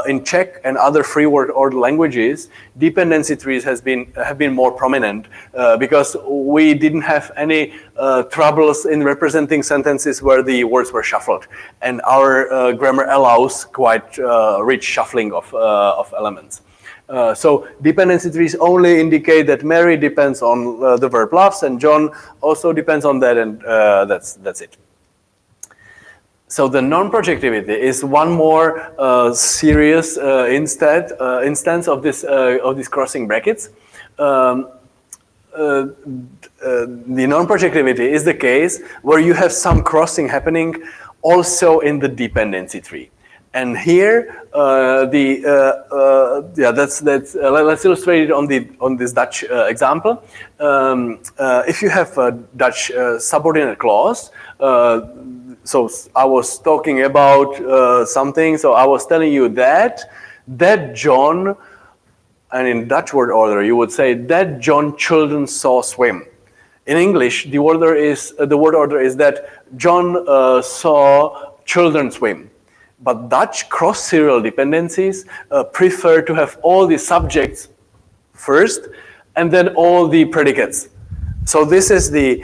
in Czech and other free word order languages, dependency trees have been more prominent, because we didn't have any troubles in representing sentences where the words were shuffled. And our grammar allows quite rich shuffling of elements. So dependency trees only indicate that Mary depends on the verb loves, and John also depends on that, and that's it. So the non-projectivity is one more serious instance of this crossing brackets. The non-projectivity is the case where you have some crossing happening also in the dependency tree. And here, let's illustrate it on this Dutch example. If you have a Dutch subordinate clause, so I was talking about something. So I was telling you that John, and in Dutch word order, you would say that John children saw swim. In English, the word order is that John saw children swim. But Dutch cross-serial dependencies prefer to have all the subjects first and then all the predicates. So this is the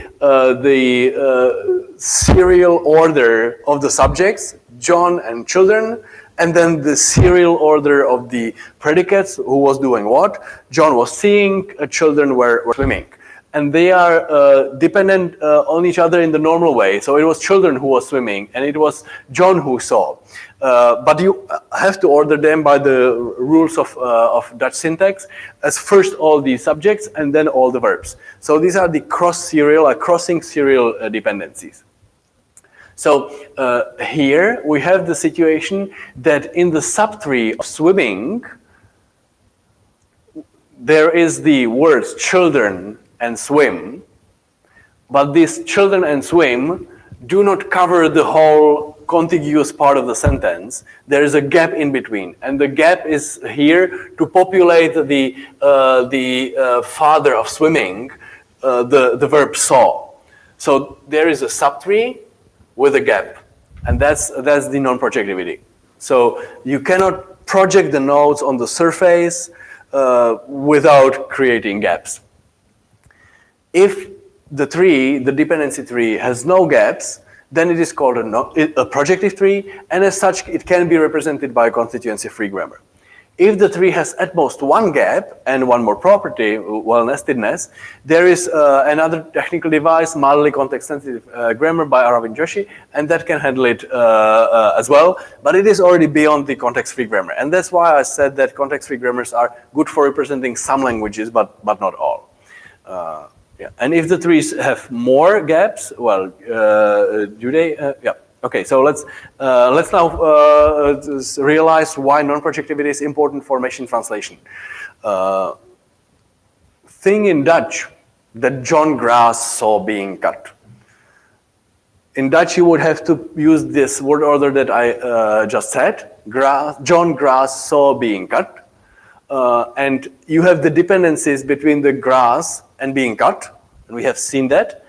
serial order of the subjects, John and children, and then the serial order of the predicates, who was doing what. John was seeing, children were swimming. And they are dependent on each other in the normal way. So it was children who was swimming, and it was John who saw. But you have to order them by the rules of Dutch syntax as first all the subjects and then all the verbs. So these are the crossing serial dependencies. So here we have the situation that in the subtree of swimming, there is the words children and swim, but these children and swim do not cover the whole contiguous part of the sentence. There is a gap in between, and the gap is here to populate the father of swimming, the verb saw. So there is a subtree with a gap, and that's the non-projectivity. So you cannot project the nodes on the surface without creating gaps. If the dependency tree, has no gaps, then it is called a projective tree, and as such, it can be represented by a constituency-free grammar. If the tree has at most one gap and one more property, well-nestedness, there is another technical device, mildly context-sensitive grammar by Aravind Joshi, and that can handle it as well, but it is already beyond the context-free grammar. And that's why I said that context-free grammars are good for representing some languages, but not all. Yeah. And if the trees have more gaps, well, do they? Yeah. Okay. So let's now realize why non-projectivity is important for machine translation. Thing in Dutch that John Grass saw being cut. In Dutch, you would have to use this word order that I just said. John Grass saw being cut, and you have the dependencies between the grass and being cut, and we have seen that.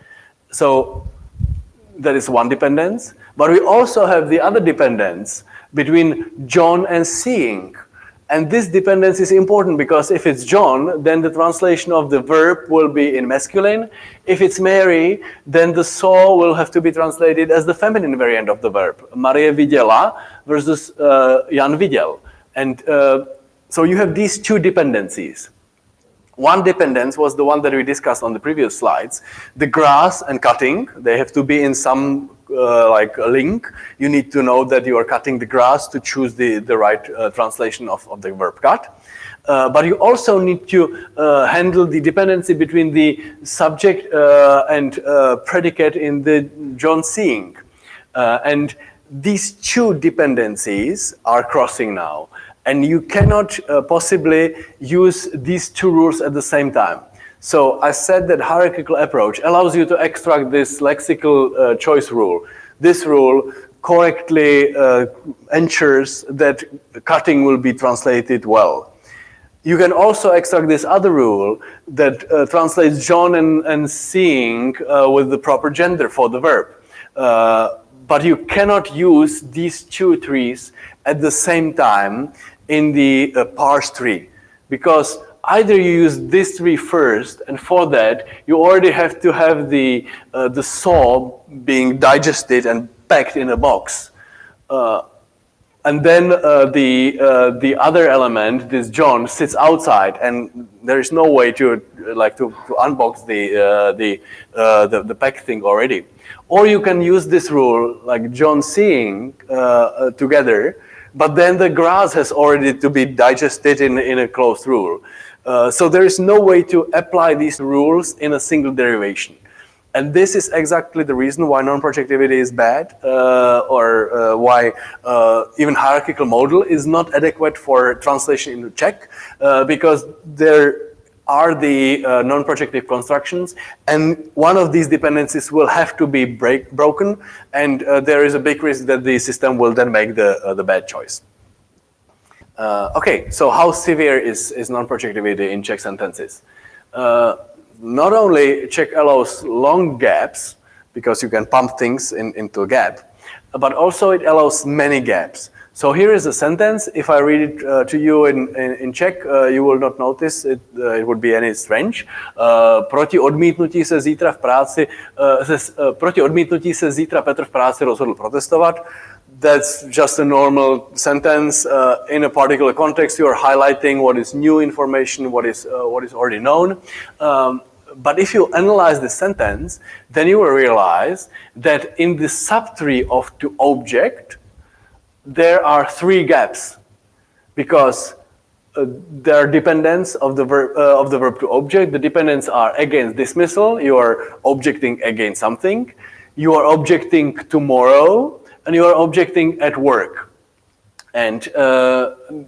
So that is one dependence, but we also have the other dependence between John and seeing. And this dependence is important because if it's John, then the translation of the verb will be in masculine. If it's Mary, then the saw will have to be translated as the feminine variant of the verb. Marie viděla versus Jan viděl. And so you have these two dependencies. One dependence was the one that we discussed on the previous slides. The grass and cutting, they have to be in some like a link. You need to know that you are cutting the grass to choose the right translation of the verb cut. But you also need to handle the dependency between the subject and predicate in the John seeing. And these two dependencies are crossing now. And you cannot possibly use these two rules at the same time. So I said that hierarchical approach allows you to extract this lexical choice rule. This rule correctly ensures that cutting will be translated well. You can also extract this other rule that translates John and seeing with the proper gender for the verb. But you cannot use these two trees at the same time in the parse tree, because either you use this tree first, and for that you already have to have the saw being digested and packed in a box, and then the other element, this John, sits outside, and there is no way to unbox the packed thing already. Or you can use this rule like John seeing together, but then the grass has already to be digested in a closed rule. So there is no way to apply these rules in a single derivation. And this is exactly the reason why non-projectivity is bad, or why even hierarchical model is not adequate for translation into Czech, because there are the non-projective constructions, and one of these dependencies will have to be broken, and there is a big risk that the system will then make the bad choice. Okay, so how severe is non-projectivity in Czech sentences? Not only Czech allows long gaps, because you can pump things into a gap, but also it allows many gaps. So here is a sentence. If I read it to you in Czech, you will not notice it. It would be any strange. Proti odmítnutí se zítra v práci, proti odmítnutí se zítra Petr v práci rozhodl protestovat. That's just a normal sentence. In a particular context, you are highlighting what is new information, what is already known. But if you analyze the sentence, then you will realize that in the subtree of to object, there are 3 gaps, because there are dependents of the verb to object. The dependents are against dismissal. You are objecting against something. You are objecting tomorrow, and you are objecting at work. And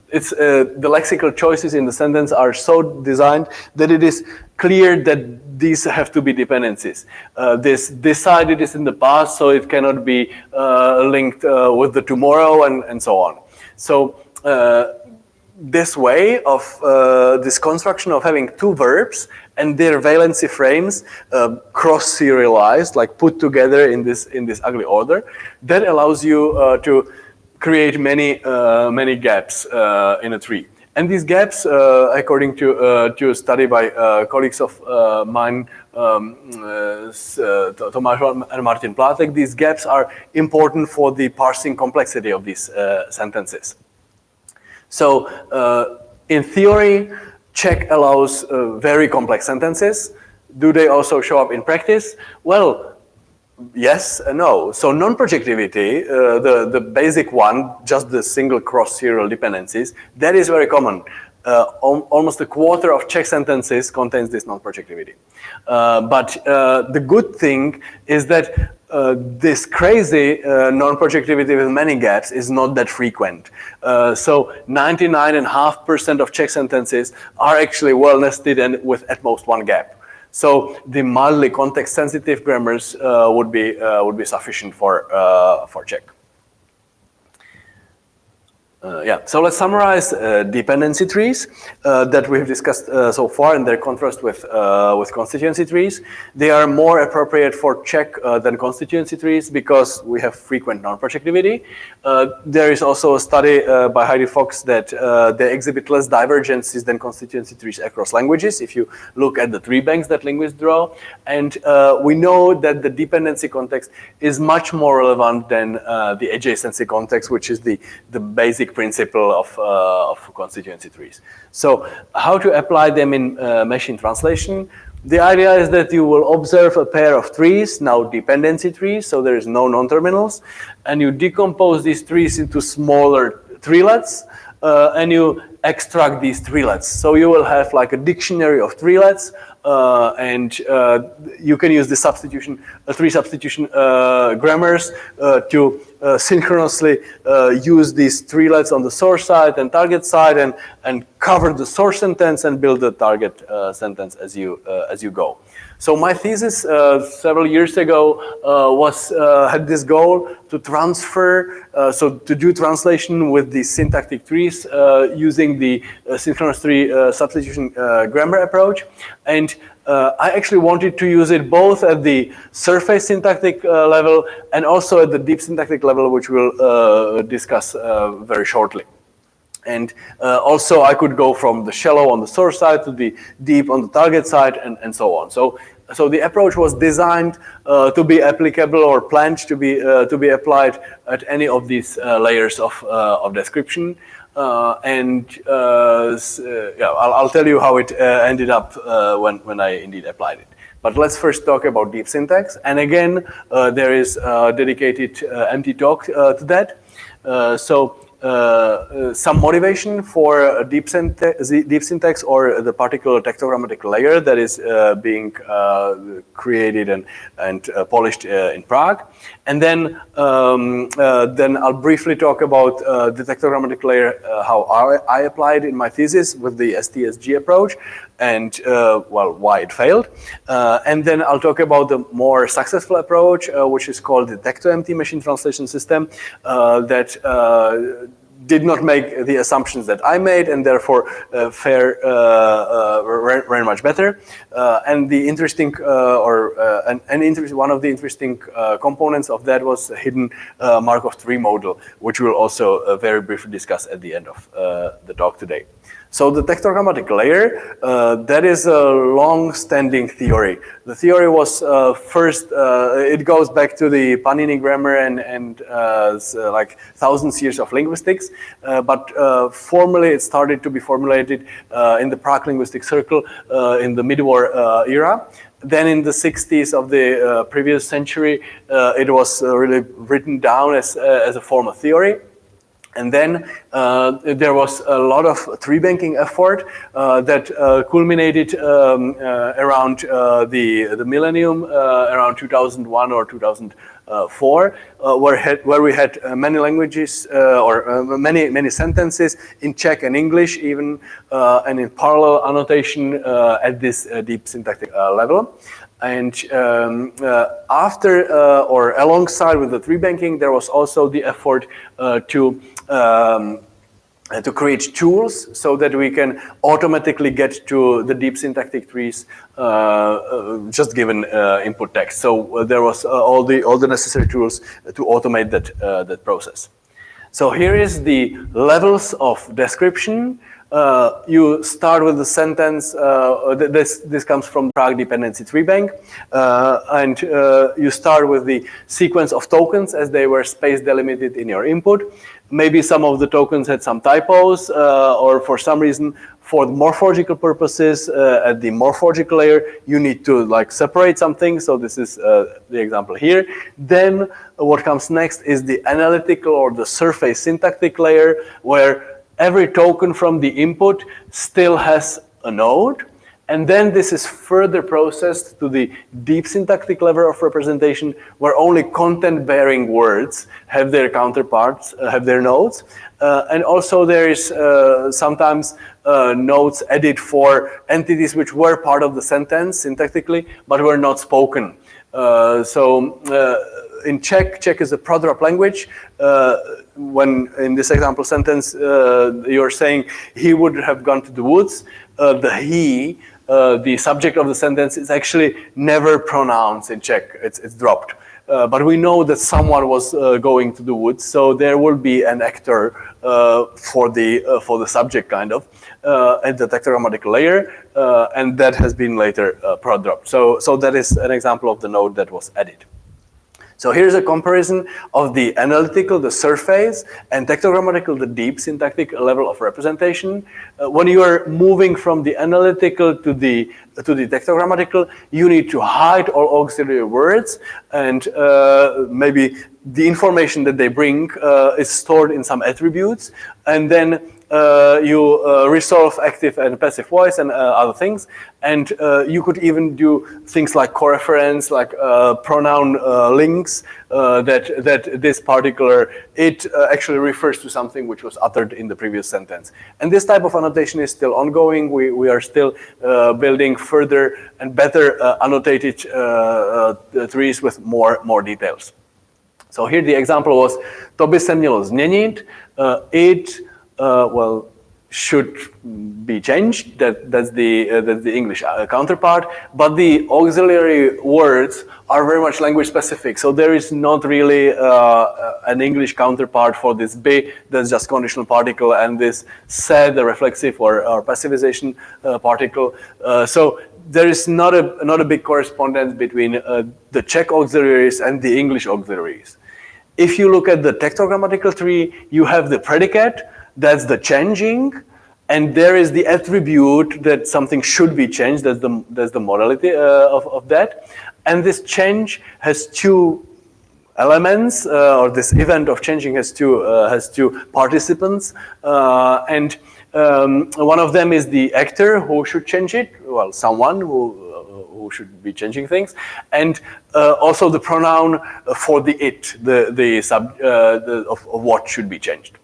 it's the lexical choices in the sentence are so designed that it is clear that these have to be dependencies. This decided is in the past, so it cannot be linked with the tomorrow and so on. So this way of this construction of having 2 verbs and their valency frames cross-serialized, like put together in this ugly order, that allows you to create many gaps in a tree. And these gaps, according to a study by colleagues of mine, Tomáš and Martin Plátek, these gaps are important for the parsing complexity of these sentences. So in theory, Czech allows very complex sentences. Do they also show up in practice? Well, yes and no. So non-projectivity, the basic one, just the single cross-serial dependencies, that is very common. Almost a quarter of Czech sentences contains this non-projectivity. But the good thing is that this crazy non-projectivity with many gaps is not that frequent. So 99.5% of Czech sentences are actually well nested and with at most 1 gap. So the mildly context-sensitive grammars would be sufficient for Czech. So let's summarize dependency trees that we've discussed so far and their contrast with constituency trees. They are more appropriate for Czech than constituency trees because we have frequent non-projectivity. There is also a study by Heidi Fox that they exhibit less divergences than constituency trees across languages if you look at the tree banks that linguists draw. And we know that the dependency context is much more relevant than the adjacency context, which is the basic principle of constituency trees. So how to apply them in machine translation? The idea is that you will observe a pair of trees, now dependency trees, so there is no non-terminals, and you decompose these trees into smaller treelets, and you extract these treelets. So you will have like a dictionary of treelets, and you can use the substitution, tree substitution grammars to synchronously use these treelets on the source side and target side, and cover the source sentence and build the target sentence as you go. So my thesis several years ago had this goal to transfer, so to do translation with the syntactic trees using the synchronous tree substitution grammar approach. And I actually wanted to use it both at the surface syntactic level and also at the deep syntactic level, which we'll discuss very shortly. And also I could go from the shallow on the source side to the deep on the target side and so on. So the approach was designed to be applicable or planned to be applied at any of these layers of description. I'll tell you how it ended up when I indeed applied it. But let's first talk about deep syntax. And again, there is a dedicated empty talk to that. some motivation for deep syntax or the particular tektogrammatic layer that is being created and polished in Prague. And then I'll briefly talk about the tektogrammatic layer, how I applied in my thesis with the STSG approach, and well, why it failed. And then I'll talk about the more successful approach, which is called the text-to-empty machine translation system, that did not make the assumptions that I made, and therefore fare very much better. And the interesting, one of the interesting components of that was a hidden Markov tree model, which we'll also very briefly discuss at the end of the talk today. So the tektogrammatic layer, that is a long-standing theory. The theory was first, it goes back to the Panini grammar and like thousands of years of linguistics, but formally it started to be formulated in the Prague linguistic circle in the mid-war era. Then in the 60s of the previous century, it was really written down as a form of theory. And then there was a lot of tree banking effort that culminated around the millennium, around 2001 or 2004, where we had many languages or many sentences in Czech and English even, and in parallel annotation at this deep syntactic level. And after or alongside with the tree banking, there was also the effort to create tools so that we can automatically get to the deep syntactic trees just given input text. So there was all the necessary tools to automate that process. So here is the levels of description. You start with the sentence, this comes from Prague dependency tree bank, and you start with the sequence of tokens as they were space delimited in your input. Maybe some of the tokens had some typos, or for some reason, for the morphological purposes, at the morphological layer, you need to like separate something. So this is the example here. Then what comes next is the analytical or the surface syntactic layer, where every token from the input still has a node. And then this is further processed to the deep syntactic level of representation, where only content-bearing words have their counterparts, have their nodes. And also there is sometimes nodes added for entities which were part of the sentence syntactically, but were not spoken. In Czech is a prodrop language. When in this example sentence, you're saying he would have gone to the woods, the he, the subject of the sentence, is actually never pronounced in Czech. It's dropped. But we know that someone was going to the woods, so there will be an actor for the subject kind of at the tektogrammatic layer, and that has been later prodropped. So that is an example of the node that was added. So here's a comparison of the analytical, the surface, and tektogrammatic, the deep syntactic level of representation. When you are moving from the analytical to the tektogrammatic, you need to hide all auxiliary words, and maybe the information that they bring is stored in some attributes, and then you resolve active and passive voice and other things, and you could even do things like coreference, like pronoun links, that this particular it actually refers to something which was uttered in the previous sentence. And this type of annotation is still ongoing. We are still building further and better annotated trees with more details. So here the example was, to by se mělo změnit, it well, should be changed. That's the English counterpart. But the auxiliary words are very much language specific. So there is not really an English counterpart for this be. That's just conditional particle, and this se, the reflexive or passivization particle. So there is not a big correspondence between the Czech auxiliaries and the English auxiliaries. If you look at the tektogrammatic tree, you have the predicate. That's the changing, and there is the attribute that something should be changed. That's the modality of that. And this change has two elements, or this event of changing has two participants, and one of them is the actor who should change it, well, someone who should be changing things, and also the pronoun for the it, of what should be changed.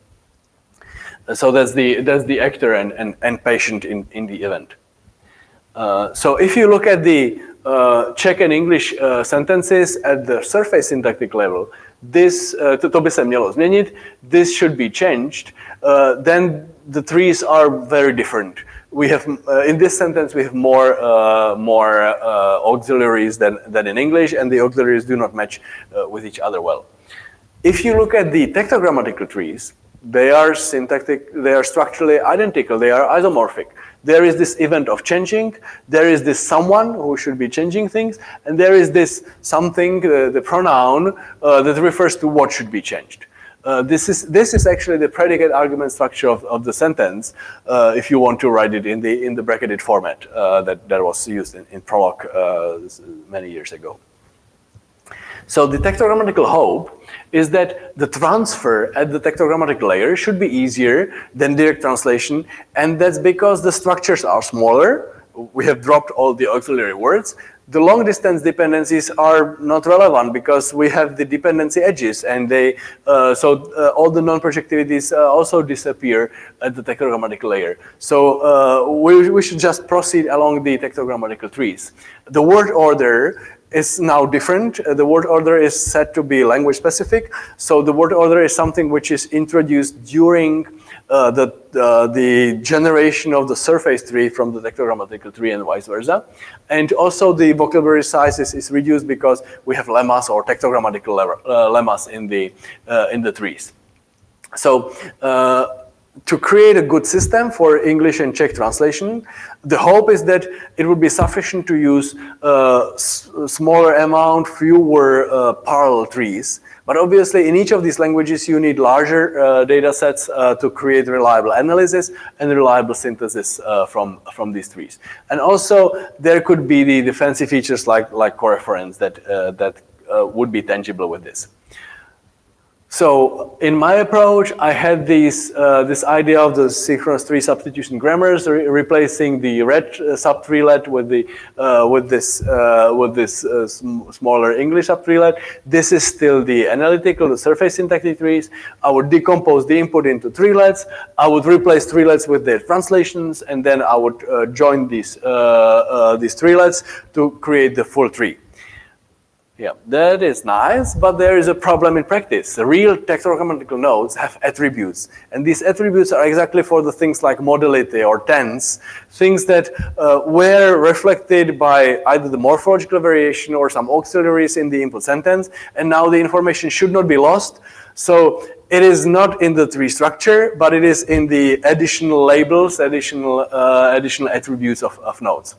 So that's the actor and patient in the event. So if you look at the Czech and English sentences at the surface syntactic level, this to by se mělo změnit, this should be changed, then the trees are very different. We have in this sentence we have more auxiliaries than in English, and the auxiliaries do not match with each other well. If you look at the tectogrammatical trees, they are structurally identical, they are isomorphic. There is this event of changing, there is this someone who should be changing things, and there is this something, the pronoun, that refers to what should be changed. This is actually the predicate argument structure of the sentence, if you want to write it in the bracketed format that was used in Prolog many years ago. So the tectogrammatical hope is that the transfer at the tectogrammatic layer should be easier than direct translation, and that's because the structures are smaller. We have dropped all the auxiliary words. The long distance dependencies are not relevant because we have the dependency edges, and all the non-projectivities also disappear at the tectogrammatical layer. So we should just proceed along the tectogrammatical trees. The word order is now different. The word order is said to be language specific. So the word order is something which is introduced during the generation of the surface tree from the tectogrammatical tree and vice versa. And also the vocabulary size is reduced because we have lemmas or tectogrammatical lemmas in the trees. So to create a good system for English and Czech translation, the hope is that it would be sufficient to use smaller amount, fewer parallel trees. But obviously, in each of these languages, you need larger data sets to create reliable analysis and reliable synthesis from these trees. And also, there could be the fancy features like coreference that would be tangible with this. So in my approach, I had this idea of the synchronous tree substitution grammars, replacing the red subtreelet with this smaller English subtreelet. This is still the analytical, the surface syntactic trees. I would decompose the input into treelets. I would replace treelets with their translations, and then I would join these treelets to create the full tree. Yeah, that is nice, but there is a problem in practice. The real tectogrammatical nodes have attributes, and these attributes are exactly for the things like modality or tense, things that were reflected by either the morphological variation or some auxiliaries in the input sentence, and now the information should not be lost. So it is not in the tree structure, but it is in the additional labels, additional attributes of nodes.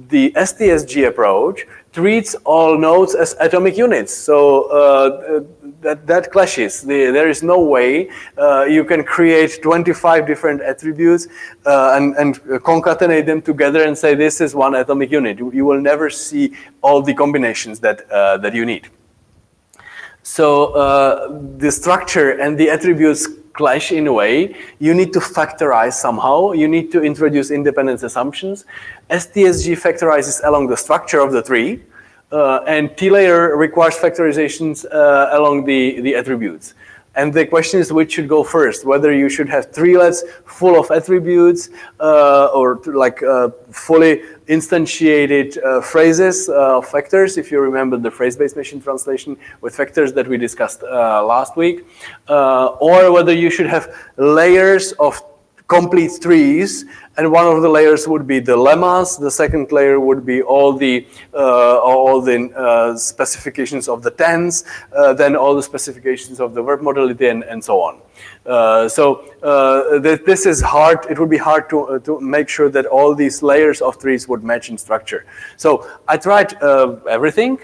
The STSG approach treats all nodes as atomic units, so that clashes. There is no way you can create 25 different attributes and concatenate them together and say this is one atomic unit. You will never see all the combinations that you need. So the structure and the attributes clash in a way. You need to factorize somehow. You need to introduce independence assumptions. STSG factorizes along the structure of the tree, and T-layer requires factorizations along the attributes. And the question is which should go first, whether you should have treelets full of attributes or like fully instantiated phrases of factors, if you remember the phrase-based machine translation with factors that we discussed last week, or whether you should have layers of complete trees, and one of the layers would be the lemmas, the second layer would be all the specifications of the tense, then all the specifications of the verb modality, and so on. This is hard. It would be hard to make sure that all these layers of trees would match in structure. So I tried everything,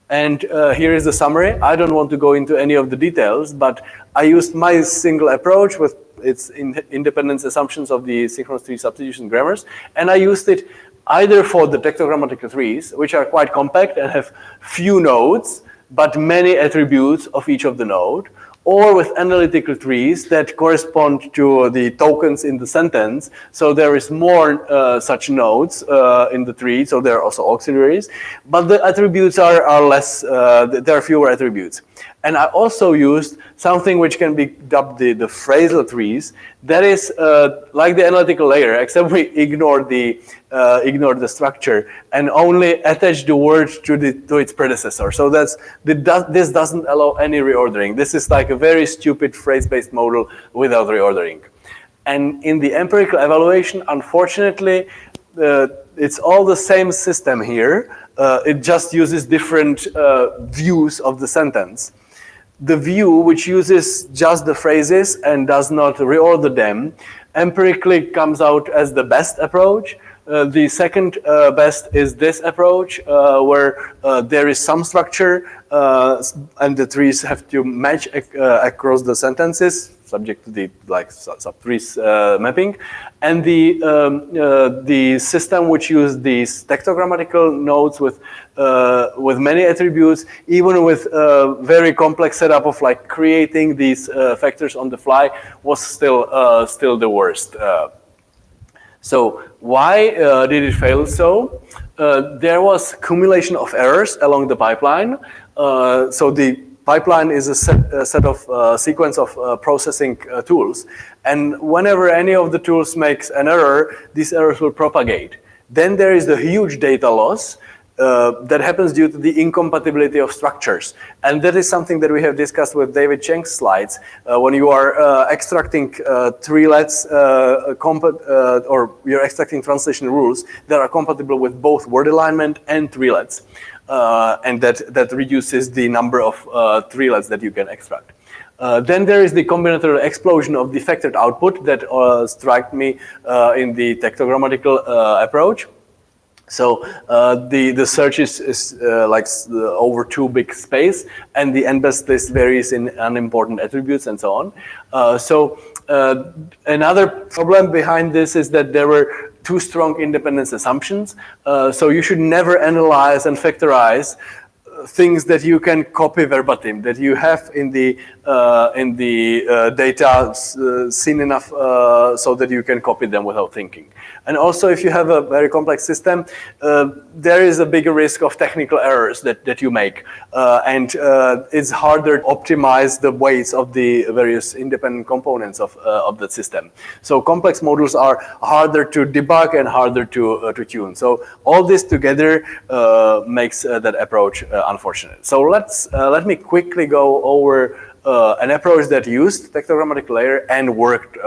and here is the summary. I don't want to go into any of the details, but I used my single approach with its independence assumptions of the synchronous tree substitution grammars, and I used it either for the tectogrammatical trees, which are quite compact and have few nodes, but many attributes of each of the node, or with analytical trees that correspond to the tokens in the sentence. So there is more such nodes in the tree, so there are also auxiliaries, but the attributes are less, there are fewer attributes. And I also used something which can be dubbed the phrasal trees. That is like the analytical layer, except we ignore the structure and only attach the word to its predecessor. So this doesn't allow any reordering. This is like a very stupid phrase-based model without reordering. And in the empirical evaluation, unfortunately, it's all the same system here. It just uses different views of the sentence. The view which uses just the phrases and does not reorder them empirically comes out as the best approach. The second best is this approach, where there is some structure and the trees have to match across the sentences, subject to the sub-trees mapping, and the system which uses these text-grammatical nodes with many attributes, even with a very complex setup of like creating these factors on the fly, was still the worst. So why did it fail so? There was accumulation of errors along the pipeline. So the pipeline is a set of sequence of processing tools. And whenever any of the tools makes an error, these errors will propagate. Then there is the huge data loss that happens due to the incompatibility of structures. And that is something that we have discussed with David Cheng's slides. When you are extracting treelets or you're extracting translation rules that are compatible with both word alignment and treelets. And that reduces the number of treelets that you can extract. Then there is the combinatorial explosion of the factored output that struck me in the text-grammatical approach. So the search is like over too big space, and the n-best list varies in unimportant attributes and so on. So another problem behind this is that there were too strong independence assumptions. So you should never analyze and factorize things that you can copy verbatim, that you have in the data seen enough so that you can copy them without thinking. And also, if you have a very complex system, there is a bigger risk of technical errors that you make. And it's harder to optimize the weights of the various independent components of that system. So complex models are harder to debug and harder to tune. So all this together makes that approach unfortunate. So let me quickly go over an approach that used text-grammatical layer and worked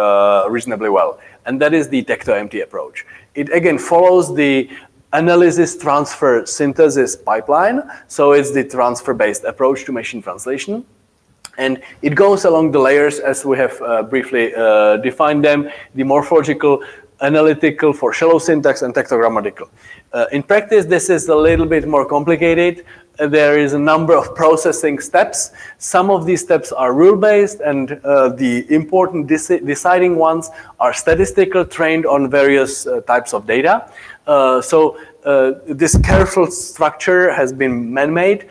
reasonably well. And that is the text-to-empty approach. It again follows the analysis, transfer, synthesis pipeline. So it's the transfer-based approach to machine translation. And it goes along the layers as we have briefly defined them, the morphological, analytical for shallow syntax, and text-grammatical. In practice, this is a little bit more complicated. There is a number of processing steps. Some of these steps are rule-based, and the important deciding ones are statistical, trained on various types of data. So this careful structure has been man-made.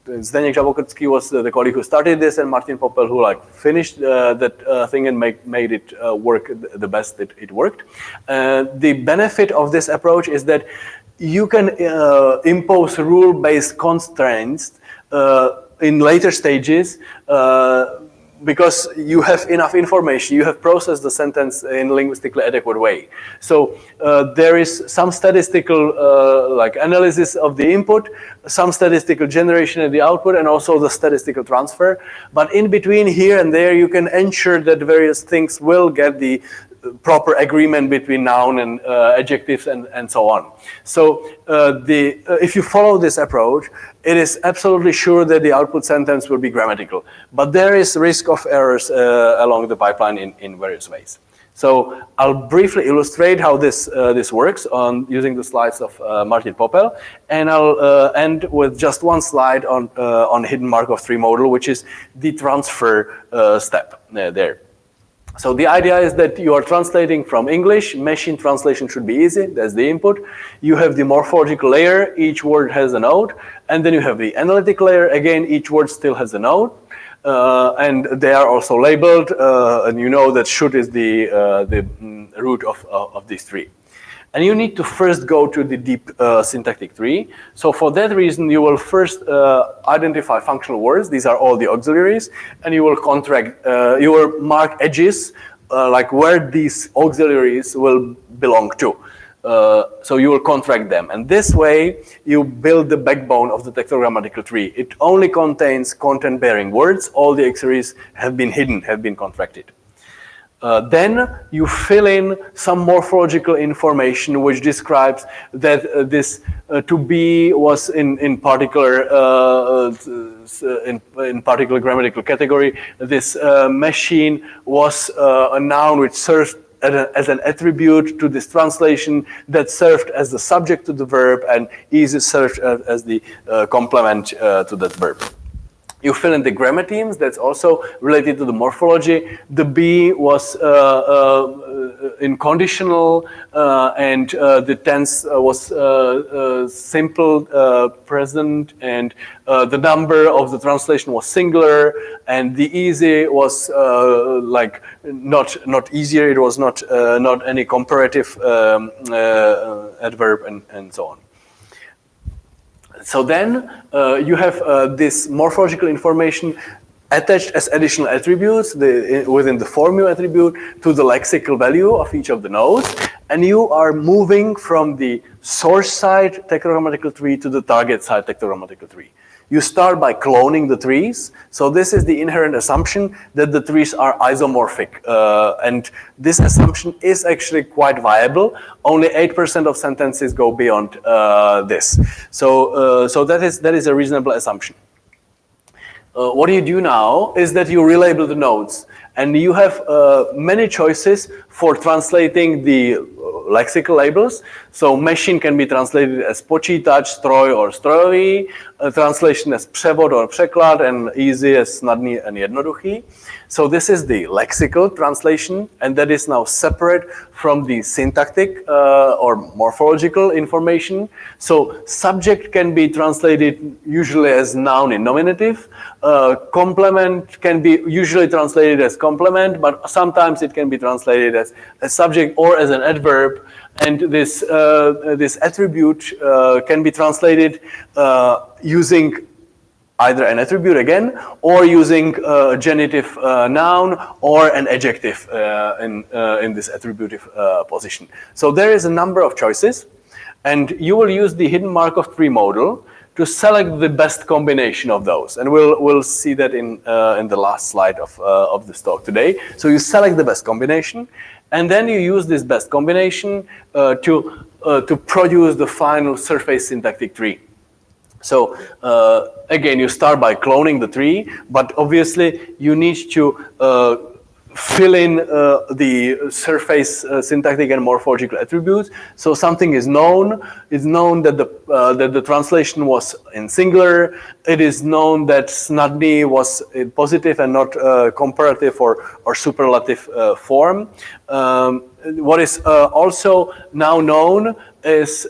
Zdeněk Žabokrcký was the colleague who started this, and Martin Popel who finished that thing and made it work the best it worked. The benefit of this approach is that you can impose rule-based constraints in later stages because you have enough information, you have processed the sentence in a linguistically adequate way. So there is some statistical analysis of the input, some statistical generation of the output, and also the statistical transfer. But in between here and there, you can ensure that various things will get the proper agreement between noun and adjectives and so on. So if you follow this approach, it is absolutely sure that the output sentence will be grammatical. But there is risk of errors along the pipeline in various ways. So I'll briefly illustrate how this works using the slides of Martin Popel, and I'll end with just one slide on hidden Markov tree model, which is the transfer step there. So the idea is that you are translating from English, machine translation should be easy, that's the input. You have the morphological layer, each word has a node, and then you have the analytic layer, again, each word still has a node. And they are also labeled, and you know that should is the root of these three. And you need to first go to the deep syntactic tree. So for that reason, you will first identify functional words. These are all the auxiliaries, and you will you will mark edges like where these auxiliaries will belong to. So you will contract them. And this way, you build the backbone of the tetragrammatical tree. It only contains content-bearing words. All the auxiliaries have been hidden, have been contracted. Then you fill in some morphological information which describes that this to be was in particular grammatical category. This machine was a noun which served as an attribute to this translation that served as the subject to the verb and is served as the complement to that verb. You fill in the grammatemes, that's also related to the morphology. The be was in conditional and the tense was simple present, and the number of the translation was singular, and the easy was like not easier, it was not any comparative adverb and so on. So then you have this morphological information attached as additional attributes within the formu attribute to the lexical value of each of the nodes, and you are moving from the source side tetragrammatical tree to the target side tetragrammatical tree. You start by cloning the trees. So this is the inherent assumption that the trees are isomorphic. And this assumption is actually quite viable. Only 8% of sentences go beyond this. So that is a reasonable assumption. What you do now is that you relabel the nodes. And you have many choices for translating the lexical labels. So machine can be translated as počítač, stroj, or strojový, translation as převod or překlad, and easy as snadný and jednoduchý. So this is the lexical translation, and that is now separate from the syntactic or morphological information. So subject can be translated usually as noun in nominative. Complement can be usually translated as complement, but sometimes it can be translated as a subject or as an adverb. And this attribute can be translated using either an attribute again, or using a genitive noun or an adjective in this attributive position. So there is a number of choices, and you will use the hidden Markov tree model to select the best combination of those. And we'll see that in the last slide of this talk today. So you select the best combination, and then you use this best combination to produce the final surface syntactic tree. So again, you start by cloning the tree, but obviously you need to fill in the surface syntactic and morphological attributes. So something is known. It's known that the translation was in singular. It is known that snadný was in positive and not comparative or superlative form. What is also now known is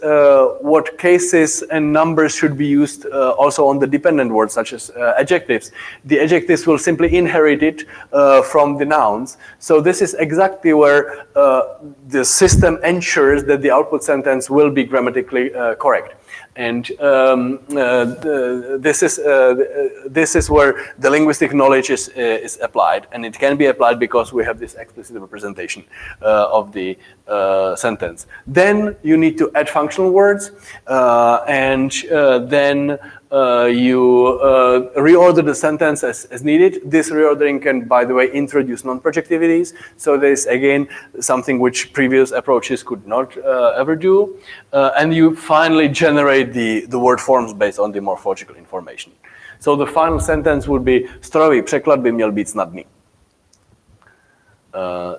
what cases and numbers should be used also on the dependent words, such as adjectives. The adjectives will simply inherit it from the nouns. So this is exactly where the system ensures that the output sentence will be grammatically correct. And this is where the linguistic knowledge is applied, and it can be applied because we have this explicit representation of the sentence. Then you need to add functional words, and then you reorder the sentence as needed. This reordering can, by the way, introduce non-projectivities. So there is, again, something which previous approaches could not ever do. And you finally generate the word forms based on the morphological information. So the final sentence would be strojový překlad by měl být snadný.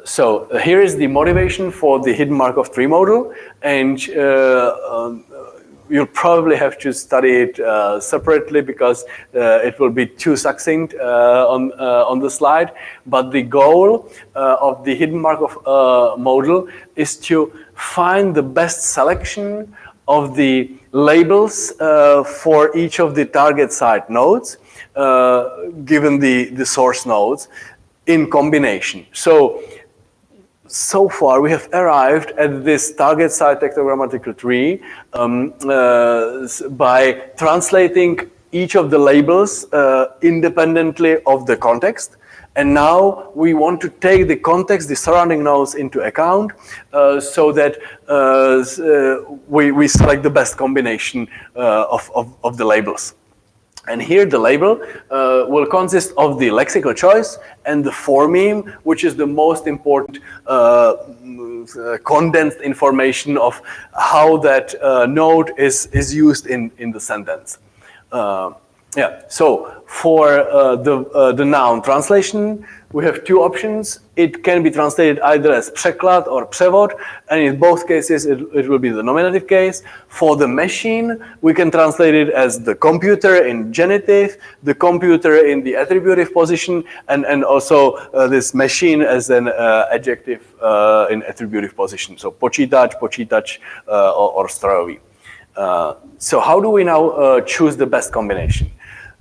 So here is the motivation for the hidden Markov tree model, and you'll probably have to study it separately because it will be too succinct on the slide. But the goal of the hidden Markov model is to find the best selection of the labels for each of the target site nodes, given the source nodes, in combination. So far, we have arrived at this target site tectogrammatical tree by translating each of the labels independently of the context. And now we want to take the context, the surrounding nodes, into account so that we select the best combination of the labels. And here the label will consist of the lexical choice and the phoneme, which is the most important condensed information of how that node is used in the sentence. So for the noun translation, we have two options. It can be translated either as překlad or převod, and in both cases it will be the nominative case. For the machine, we can translate it as the computer in genitive, the computer in the attributive position, and also this machine as an adjective in attributive position. So počítač, or strojový. So how do we now choose the best combination?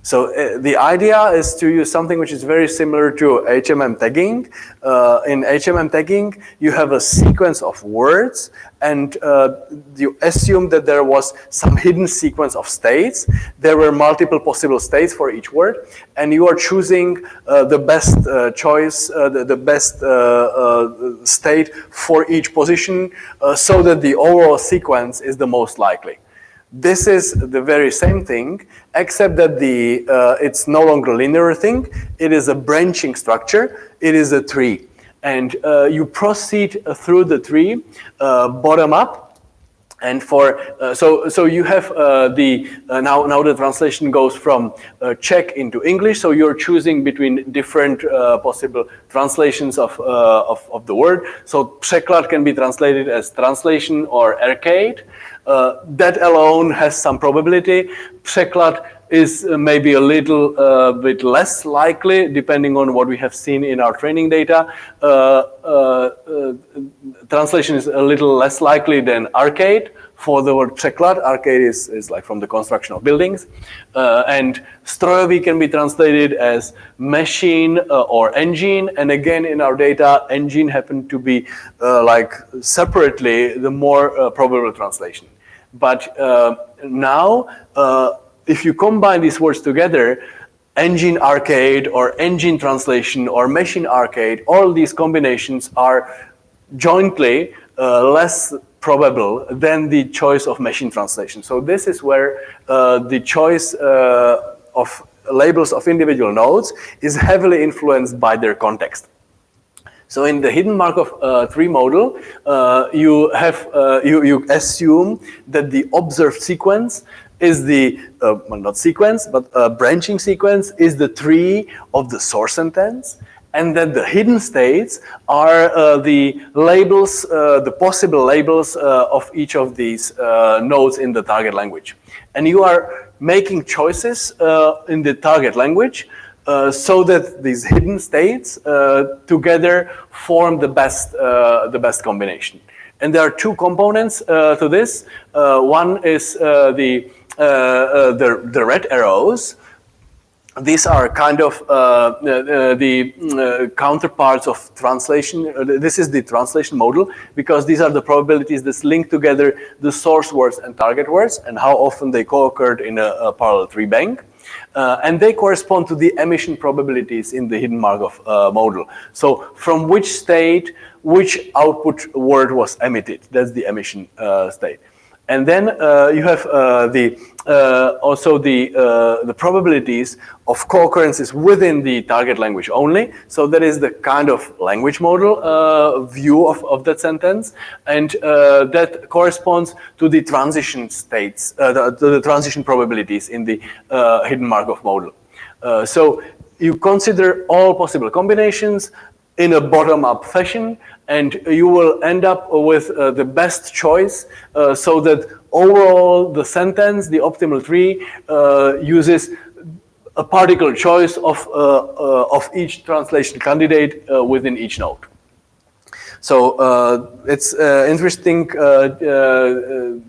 So the idea is to use something which is very similar to HMM tagging. In HMM tagging, you have a sequence of words, and you assume that there was some hidden sequence of states. There were multiple possible states for each word, and you are choosing the best choice, the best state for each position, so that the overall sequence is the most likely. This is the very same thing, except that it's no longer a linear thing. It is a branching structure. It is a tree. And you proceed through the tree bottom up. And so you have now the translation goes from Czech into English. So you're choosing between different possible translations of the word. So překlad can be translated as translation or arcade. That alone has some probability. Překlad is maybe a little bit less likely, depending on what we have seen in our training data. Translation is a little less likely than arcade. For the word překlad, arcade is like from the construction of buildings. And strojový can be translated as machine or engine. And again, in our data, engine happened to be like separately the more probable translation. But now, if you combine these words together, engine arcade or engine translation or machine arcade, all these combinations are jointly less probable than the choice of machine translation. So this is where the choice of labels of individual nodes is heavily influenced by their context. So in the hidden Markov tree model, you assume that the observed sequence is the, well, not sequence, but branching sequence is the tree of the source sentence, and that the hidden states are the labels, the possible labels of each of these nodes in the target language. And you are making choices in the target language so that these hidden states together form the best combination. And there are two components to this. One is the red arrows. These are kind of the counterparts of translation. This is the translation model, because these are the probabilities that link together the source words and target words and how often they co-occurred in a parallel tree bank. And they correspond to the emission probabilities in the hidden Markov model. So from which state, which output word was emitted. That's the emission state. And then you have also the probabilities of co-occurrences within the target language only. So that is the kind of language model view of that sentence. And that corresponds to the transition states, the transition probabilities in the hidden Markov model. So you consider all possible combinations. in a bottom-up fashion, and you will end up with the best choice, so that overall the sentence, the optimal tree, uses a particle choice of each translation candidate within each node. So it's interesting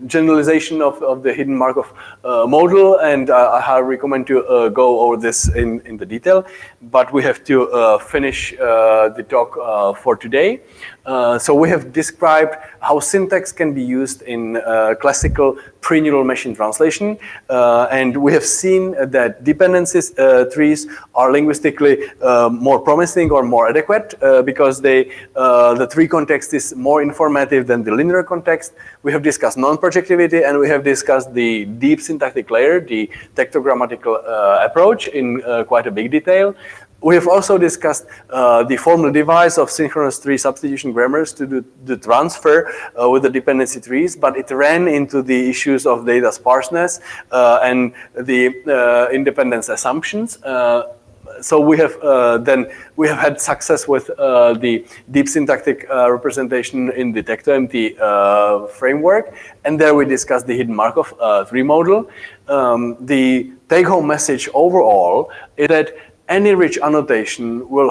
generalization of the hidden Markov model, and I recommend to go over this in the detail. But we have to finish the talk for today. So we have described how syntax can be used in classical pre-neural machine translation, and we have seen that dependencies trees are linguistically more promising or more adequate because the tree context is more informative than the linear context. We have discussed non-projectivity, and we have discussed the deep syntactic layer, the tectogrammatical approach in quite a big detail. We have also discussed the formal device of synchronous tree substitution grammars to do the transfer with the dependency trees, but it ran into the issues of data sparseness and the independence assumptions. So we have had success with the deep syntactic representation in the tecto-empty framework, and there we discussed the hidden Markov tree model. The take-home message overall is that any rich annotation will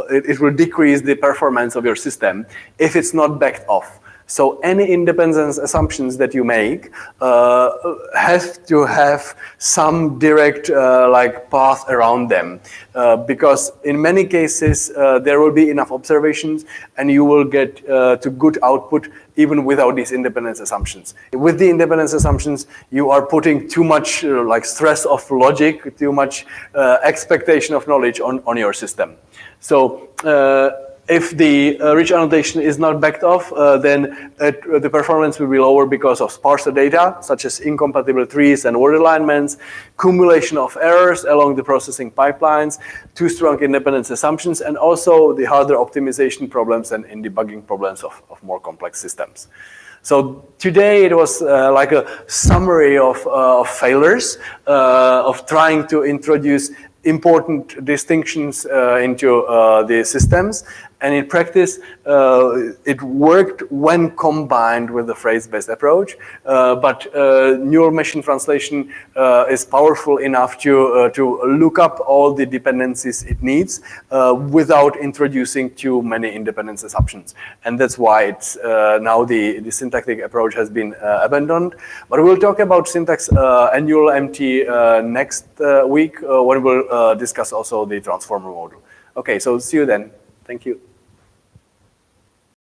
it will decrease the performance of your system if it's not backed off. So any independence assumptions that you make have to have some direct like path around them, because in many cases there will be enough observations and you will get to good output even without these independence assumptions. With the independence assumptions, you are putting too much like stress of logic, too much expectation of knowledge on your system. So if the rich annotation is not backed off, then the performance will be lower because of sparser data, such as incompatible trees and word alignments, accumulation of errors along the processing pipelines, too strong independence assumptions, and also the harder optimization problems and debugging problems of more complex systems. So today it was like a summary of failures, of trying to introduce important distinctions into the systems. And in practice, it worked when combined with the phrase-based approach. But neural machine translation is powerful enough to look up all the dependencies it needs without introducing too many independence assumptions. And that's why it's now the syntactic approach has been abandoned. But we'll talk about syntax and neural MT next week when we'll discuss also the transformer model. Okay, so see you then. Thank you.